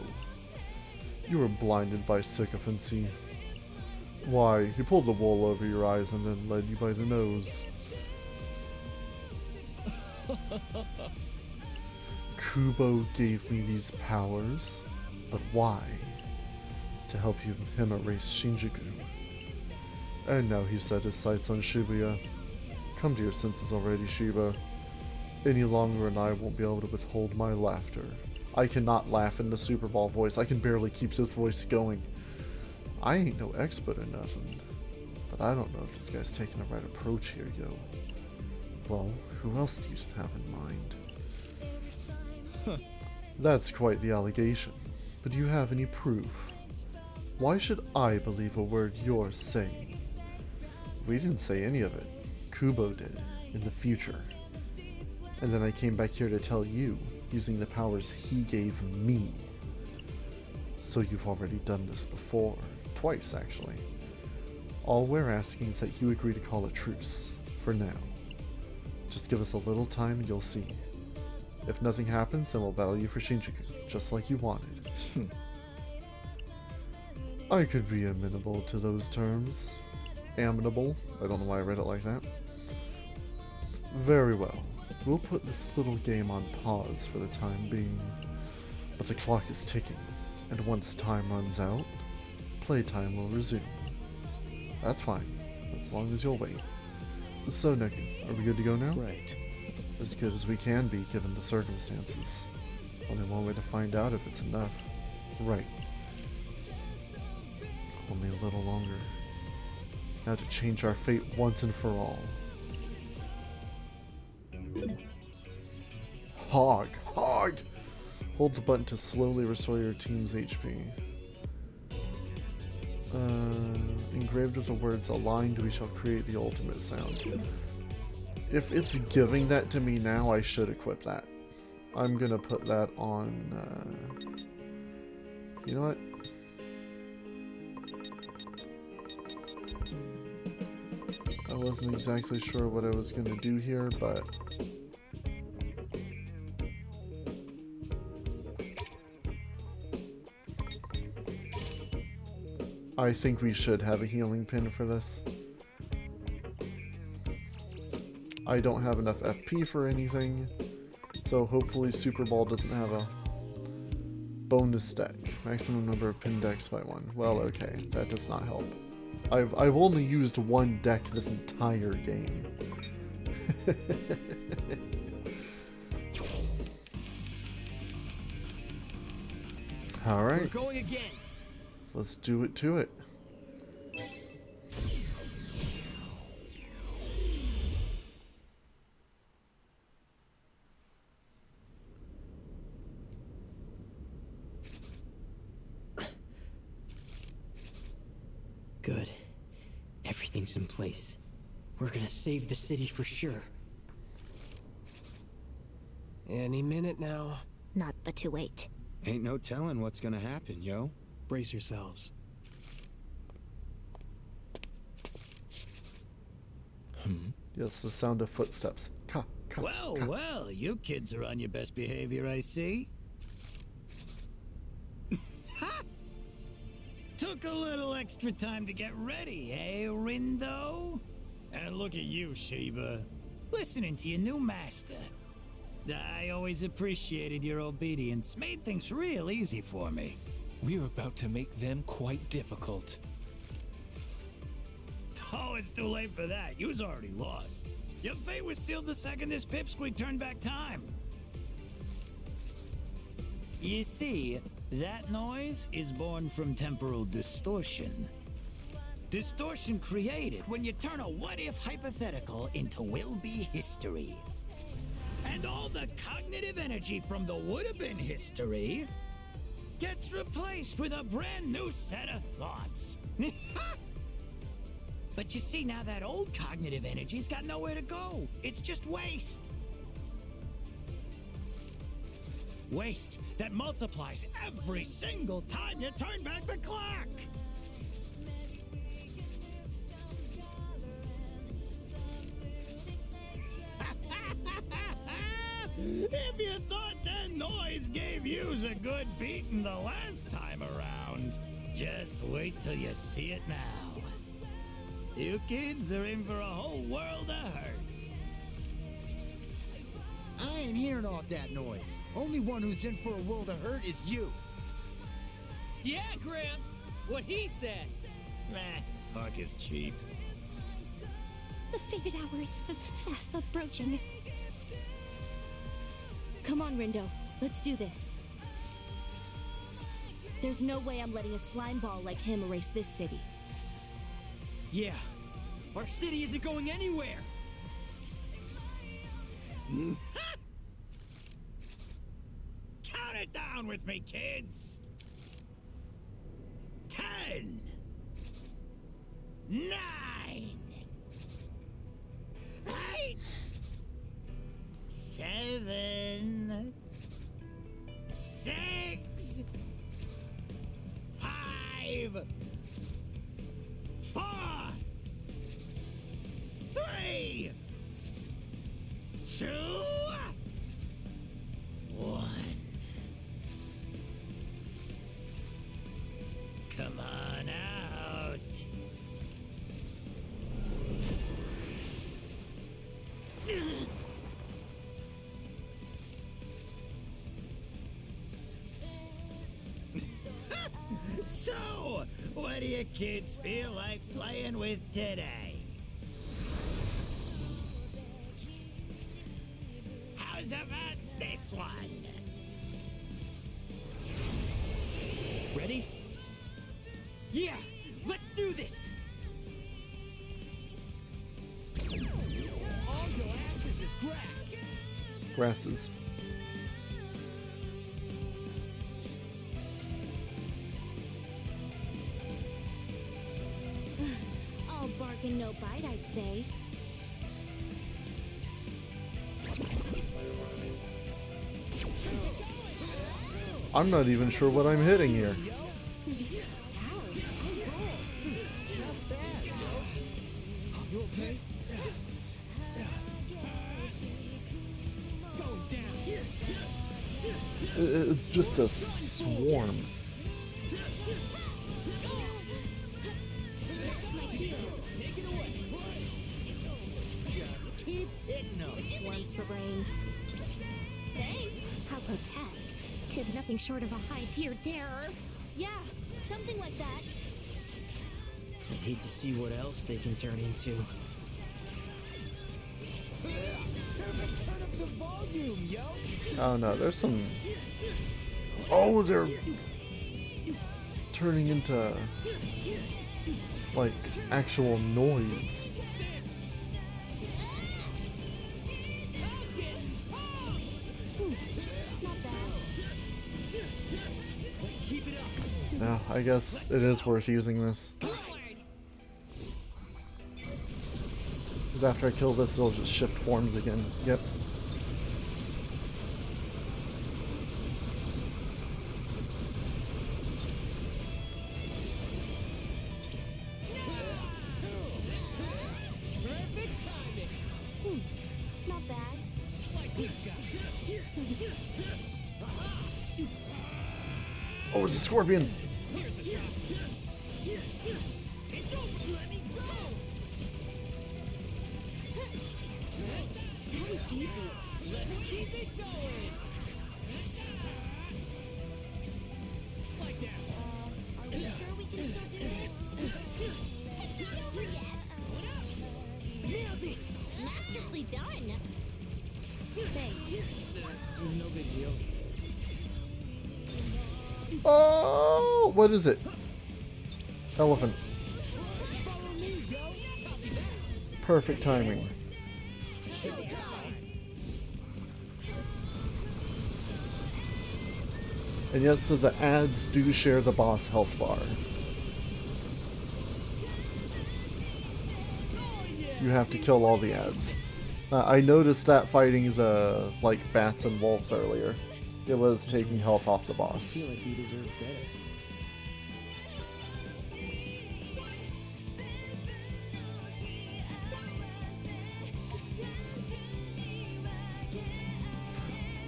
You were blinded by sycophancy. Why, he pulled the wool over your eyes and then led you by the nose. Kubo gave me these powers, but why? To help him erase Shinjuku. And now he set his sights on Shibuya. Come to your senses already, Shiba. Any longer and I won't be able to withhold my laughter. I cannot laugh in the Super Ball voice. I can barely keep this voice going. I ain't no expert or nothing, but I don't know if this guy's taking the right approach here, yo. Well, who else do you have in mind? That's quite the allegation, but do you have any proof? Why should I believe a word you're saying? We didn't say any of it. Kubo did, in the future. And then I came back here to tell you, using the powers he gave me. So you've already done this before. Twice, actually. All we're asking is that you agree to call a truce, for now. Just give us a little time and you'll see. If nothing happens, then we'll battle you for Shinjuku, just like you wanted. I could be amenable to those terms. Amenable? I don't know why I read it like that. Very well. We'll put this little game on pause for the time being. But the clock is ticking, and once time runs out, playtime will resume. That's fine, as long as you'll wait. So, Neku, are we good to go now? Right. As good as we can be, given the circumstances. Only one way to find out if it's enough. Right. Only a little longer. Now to change our fate once and for all. Hog! Hog! Hold the button to slowly restore your team's HP. Engraved with the words aligned, we shall create the ultimate sound. If it's giving that to me now, I should equip that. I'm gonna put that on, you know what? I wasn't exactly sure what I was gonna do here, but I think we should have a healing pin for this. I don't have enough FP for anything, So hopefully Super Ball doesn't have a bonus deck. Maximum number of pin decks by 1. Well, okay, that does not help. I've only used 1 deck this entire game. All right. We're going again. Let's do it to it. Good. Everything's in place. We're gonna save the city for sure. Any minute now. Not but to wait. Ain't no telling what's gonna happen, yo. Brace yourselves. Yes, the sound of footsteps. Ka, ka, Well, ka. well, you kids are on your best behavior, I see. Ha! Took a little extra time to get ready, eh, Rindo? And look at you, Sheba. Listening to your new master. I always appreciated your obedience. Made things real easy for me. We're about to make them quite difficult. Oh, it's too late for that. You's already lost. Your fate was sealed the second this pipsqueak turned back time. You see, that noise is born from temporal distortion. Distortion created when you turn a what-if hypothetical into will-be history. And all the cognitive energy from the would-have-been history gets replaced with a brand new set of thoughts. But you see, now that old cognitive energy's got nowhere to go. It's just waste. Waste that multiplies every single time you turn back the clock. If you thought that noise gave yous a good beating the last time around, just wait till you see it now. You kids are in for a whole world of hurt. I ain't hearing all that noise. Only one who's in for a world of hurt is you. Yeah, Gramps. What he said. Meh, talk is cheap. The figured hour is fast approaching. Come on, Rindo. Let's do this. There's no way I'm letting a slime ball like him erase this city. Yeah. Our city isn't going anywhere. Count it down with me, kids. 10, 9, 8, 7, 6, 5, 4, 3, 2, 1. Come on out. So, what do you kids feel like playing with today? How's about this one? Ready? Yeah, let's do this. All your asses is grass. Grasses. All bark and no bite, I'd say. I'm not even sure what I'm hitting here. You okay? It's just a swarm. One's for brains. nothing short of a high-tier terror. Yeah, something like that. I hate to see what else they can turn into. Turn up the volume, yo! Oh no, there's some... Oh, they're turning into like actual noise. Not bad. Yeah, I guess it is worth using this. Because after I kill this, it'll just shift forms again. Yep. Not bad. Oh, it's a scorpion! That was easy. Let's keep it going! Like that. Are we sure we can still do this? It's not over yet. Nailed it! Masterfully done. Thanks. No big deal. Oh, what is it? Elephant. Follow me, yo! Perfect timing. And yet, so the ads do share the boss health bar. You have to kill all the ads. I noticed that fighting the like bats and wolves earlier. It was taking health off the I boss. feel like we deserve better.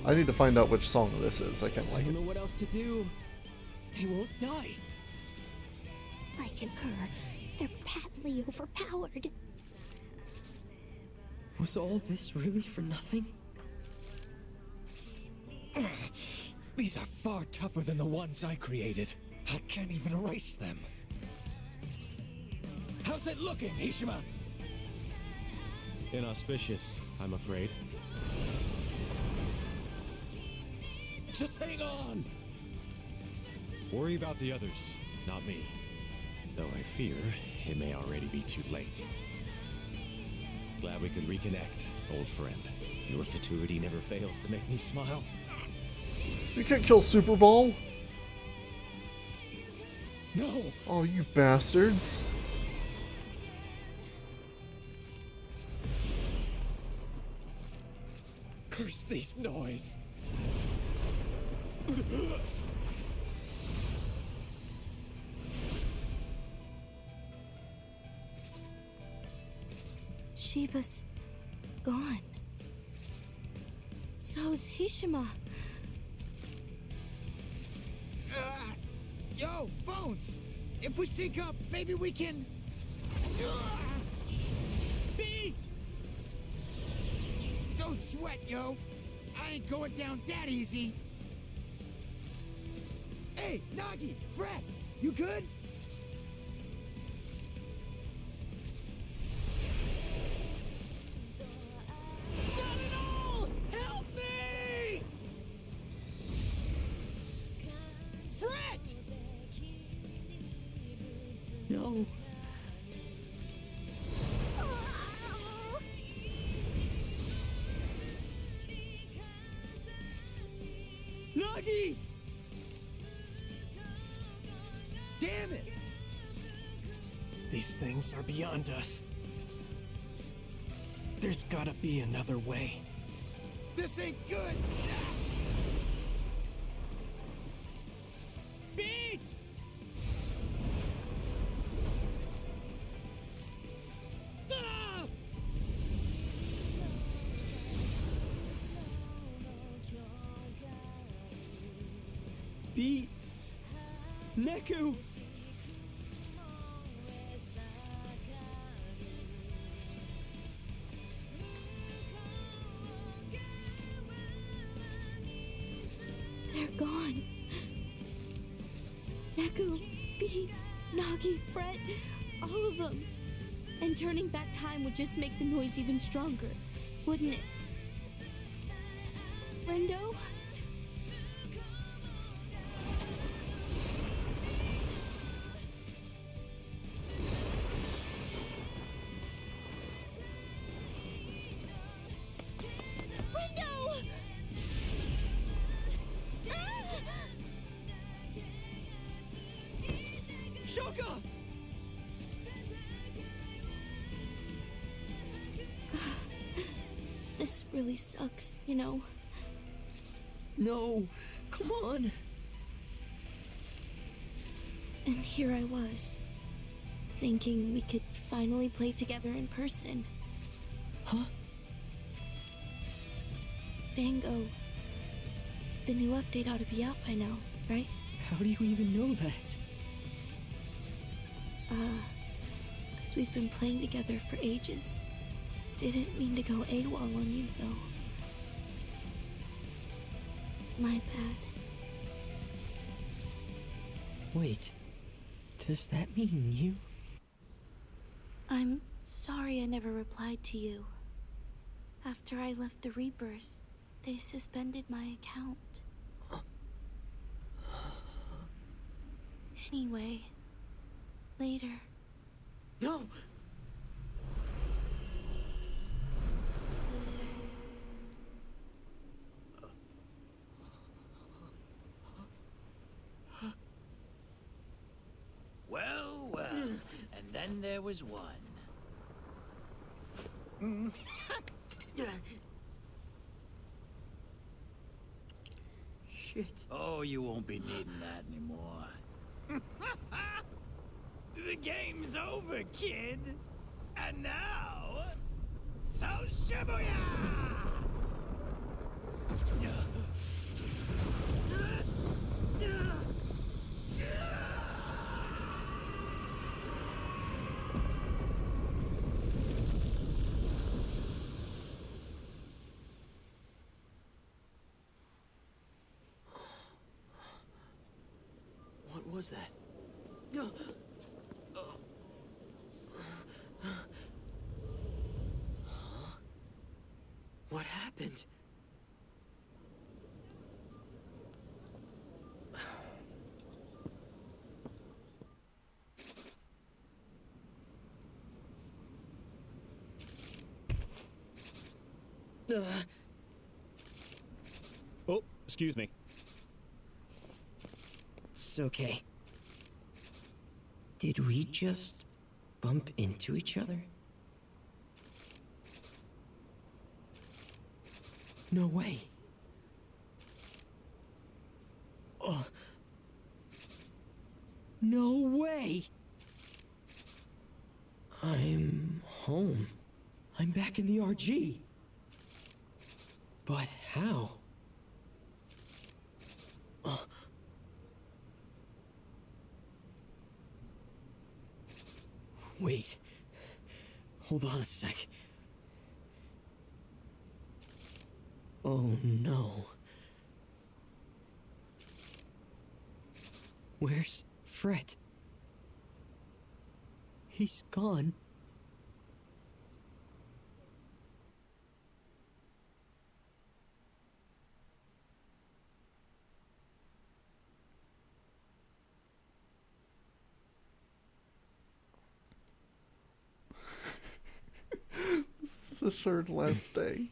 I need to find out which song this is. I can't I like don't it. know what else to do. They won't die. I concur. They're patently overpowered. Was all this really for nothing? These are far tougher than the ones I created. I can't even erase them. How's it looking, Hishima? Inauspicious, I'm afraid. Just hang on! Worry about the others, not me. Though I fear it may already be too late. Glad we could reconnect, old friend. Your fatuity never fails to make me smile. You can't kill Super Ball? No! Oh, you bastards. Curse these noise! Shiba's gone. So's Hishima. Yo, phones! If we sync up, maybe we can... Beat! Don't sweat, yo! I ain't going down that easy! Hey, Nagi! Fred! You good? Not at all! Help me! Fred! No. Nagi! Damn it! These things are beyond us. There's gotta be another way. This ain't good! Beat! Ah! Beat! Neku! They're gone. Deku, Beat, Nagi, Fred, all of them. And turning back time would just make the noise even stronger, wouldn't it? Rendo? Rendo! Shoka! This really sucks, you know. No, come on. And here I was, thinking we could finally play together in person. Huh? Vango. The new update ought to be out by now, right? How do you even know that? Because we've been playing together for ages. Didn't mean to go AWOL on you, though. My bad. Wait, does that mean you? I'm sorry I never replied to you. After I left the Reapers, they suspended my account. Anyway, later. No! Well, and then there was one. Shit. Oh, you won't be needing that anymore. The game's over, kid. And now, so Shibuya! What was that? What happened? Oh, excuse me. It's okay. Did we just bump into each other? No way. Oh. No way! I'm home. I'm back in the RG. But how? Wait. Hold on a sec. Oh no. Where's Fred? He's gone. This is the third last day.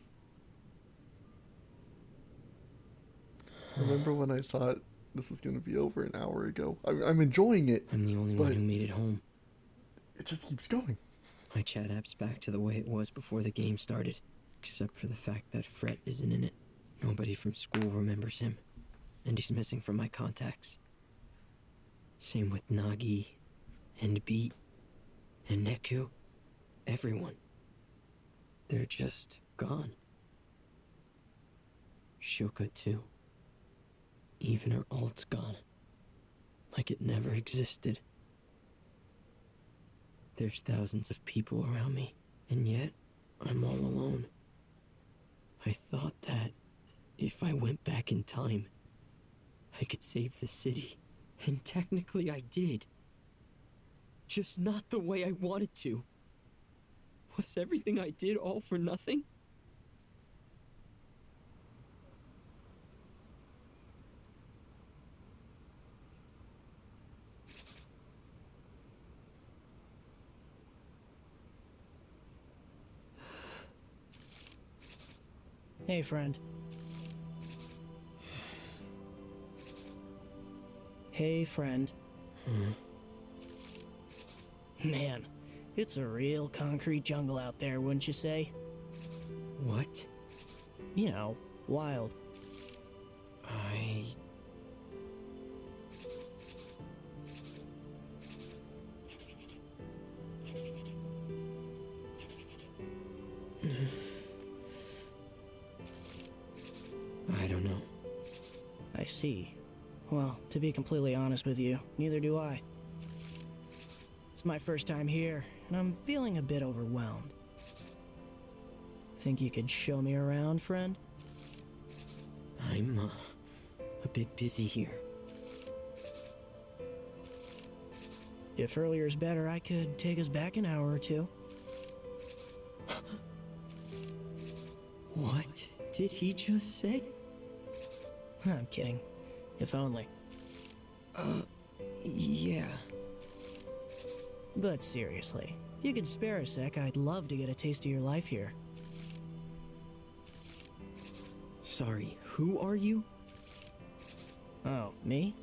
Remember when I thought this was going to be over an hour ago? I'm enjoying it. I'm the only one who made it home. It just keeps going. My chat app's back to the way it was before the game started, except for the fact that Fred isn't in it. Nobody from school remembers him, and he's missing from my contacts. Same with Nagi, and Beat, and Neku. Everyone. They're just gone. Shoka too. Even her alt's gone. Like it never existed. There's thousands of people around me, and yet I'm all alone. I thought that if I went back in time, I could save the city And technically I did. Just not the way I wanted to. Was everything I did all for nothing? Hey, friend. Hey, friend. Man, it's a real concrete jungle out there, wouldn't you say? What? You know, wild. I don't know. I see. Well, to be completely honest with you, neither do I. It's my first time here, and I'm feeling a bit overwhelmed. Think you could show me around, friend? I'm, a bit busy here. If earlier's better, I could take us back an hour or two. What did he just say? I'm kidding. If only. Yeah. But seriously, if you could spare a sec, I'd love to get a taste of your life here. Sorry, who are you? Oh, me?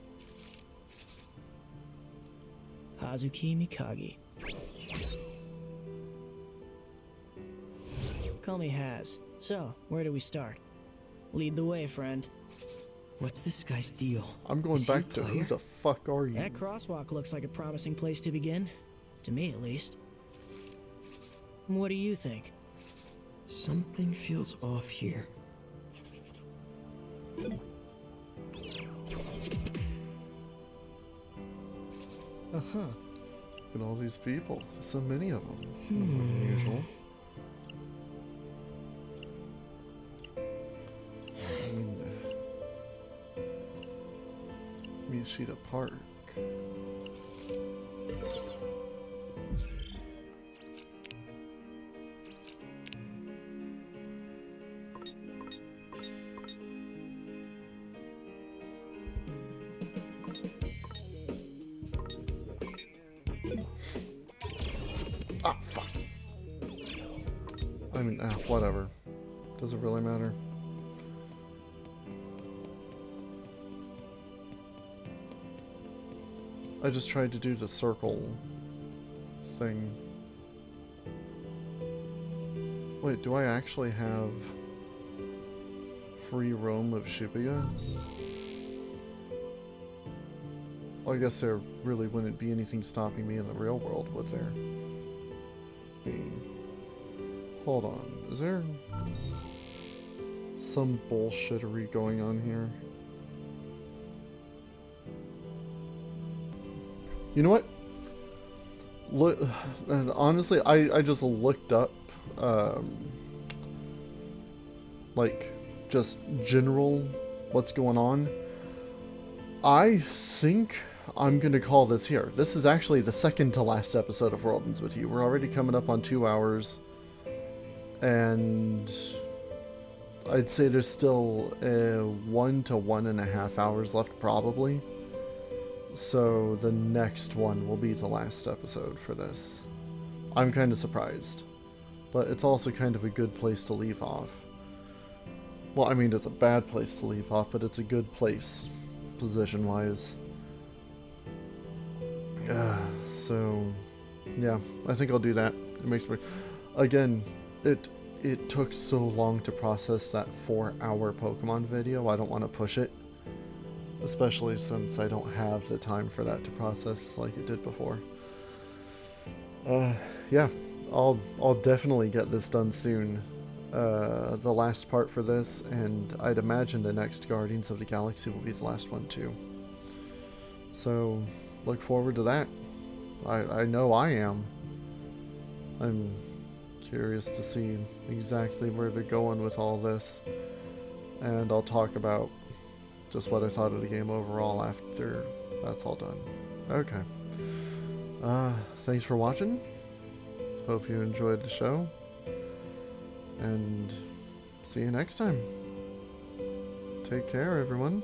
Hazuki Mikagi. Call me Haz. So, where do we start? Lead the way, friend. What's this guy's deal? I'm going Is he a back to who player? the fuck are you? That crosswalk looks like a promising place to begin. To me, at least. What do you think? Something feels off here. Uh-huh. Look at all these people. So many of them. More than usual. Miyashita Park. Ah, fuck. I mean, whatever. Does it really matter? I just tried to do the circle thing. Wait, do I actually have free roam of Shibuya? Well, I guess there really wouldn't be anything stopping me in the real world, would there? Hold on, is there some bullshittery going on here? You know what? Look, and honestly, I just looked up, like, just general what's going on. I think I'm gonna call this here. This is actually the second to last episode of World Ends With You. We're already coming up on 2 hours, and I'd say there's still 1 to 1.5 hours left, probably. So the next one will be the last episode for this. I'm kind of surprised, but it's also kind of a good place to leave off. Well, I mean, it's a bad place to leave off, but it's a good place, position-wise. So, yeah, I think I'll do that. It makes me... Again, it took so long to process that 4-hour Pokemon video, I don't want to push it. Especially since I don't have the time for that to process like it did before. Yeah, I'll definitely get this done soon. The last part for this, and I'd imagine the next Guardians of the Galaxy will be the last one too. So, look forward to that. I know I am. I'm curious to see exactly where they're going with all this. And I'll talk about just what I thought of the game overall That's all done. Okay. Thanks for watching. Hope you enjoyed the show. And see you next time. Take care, everyone.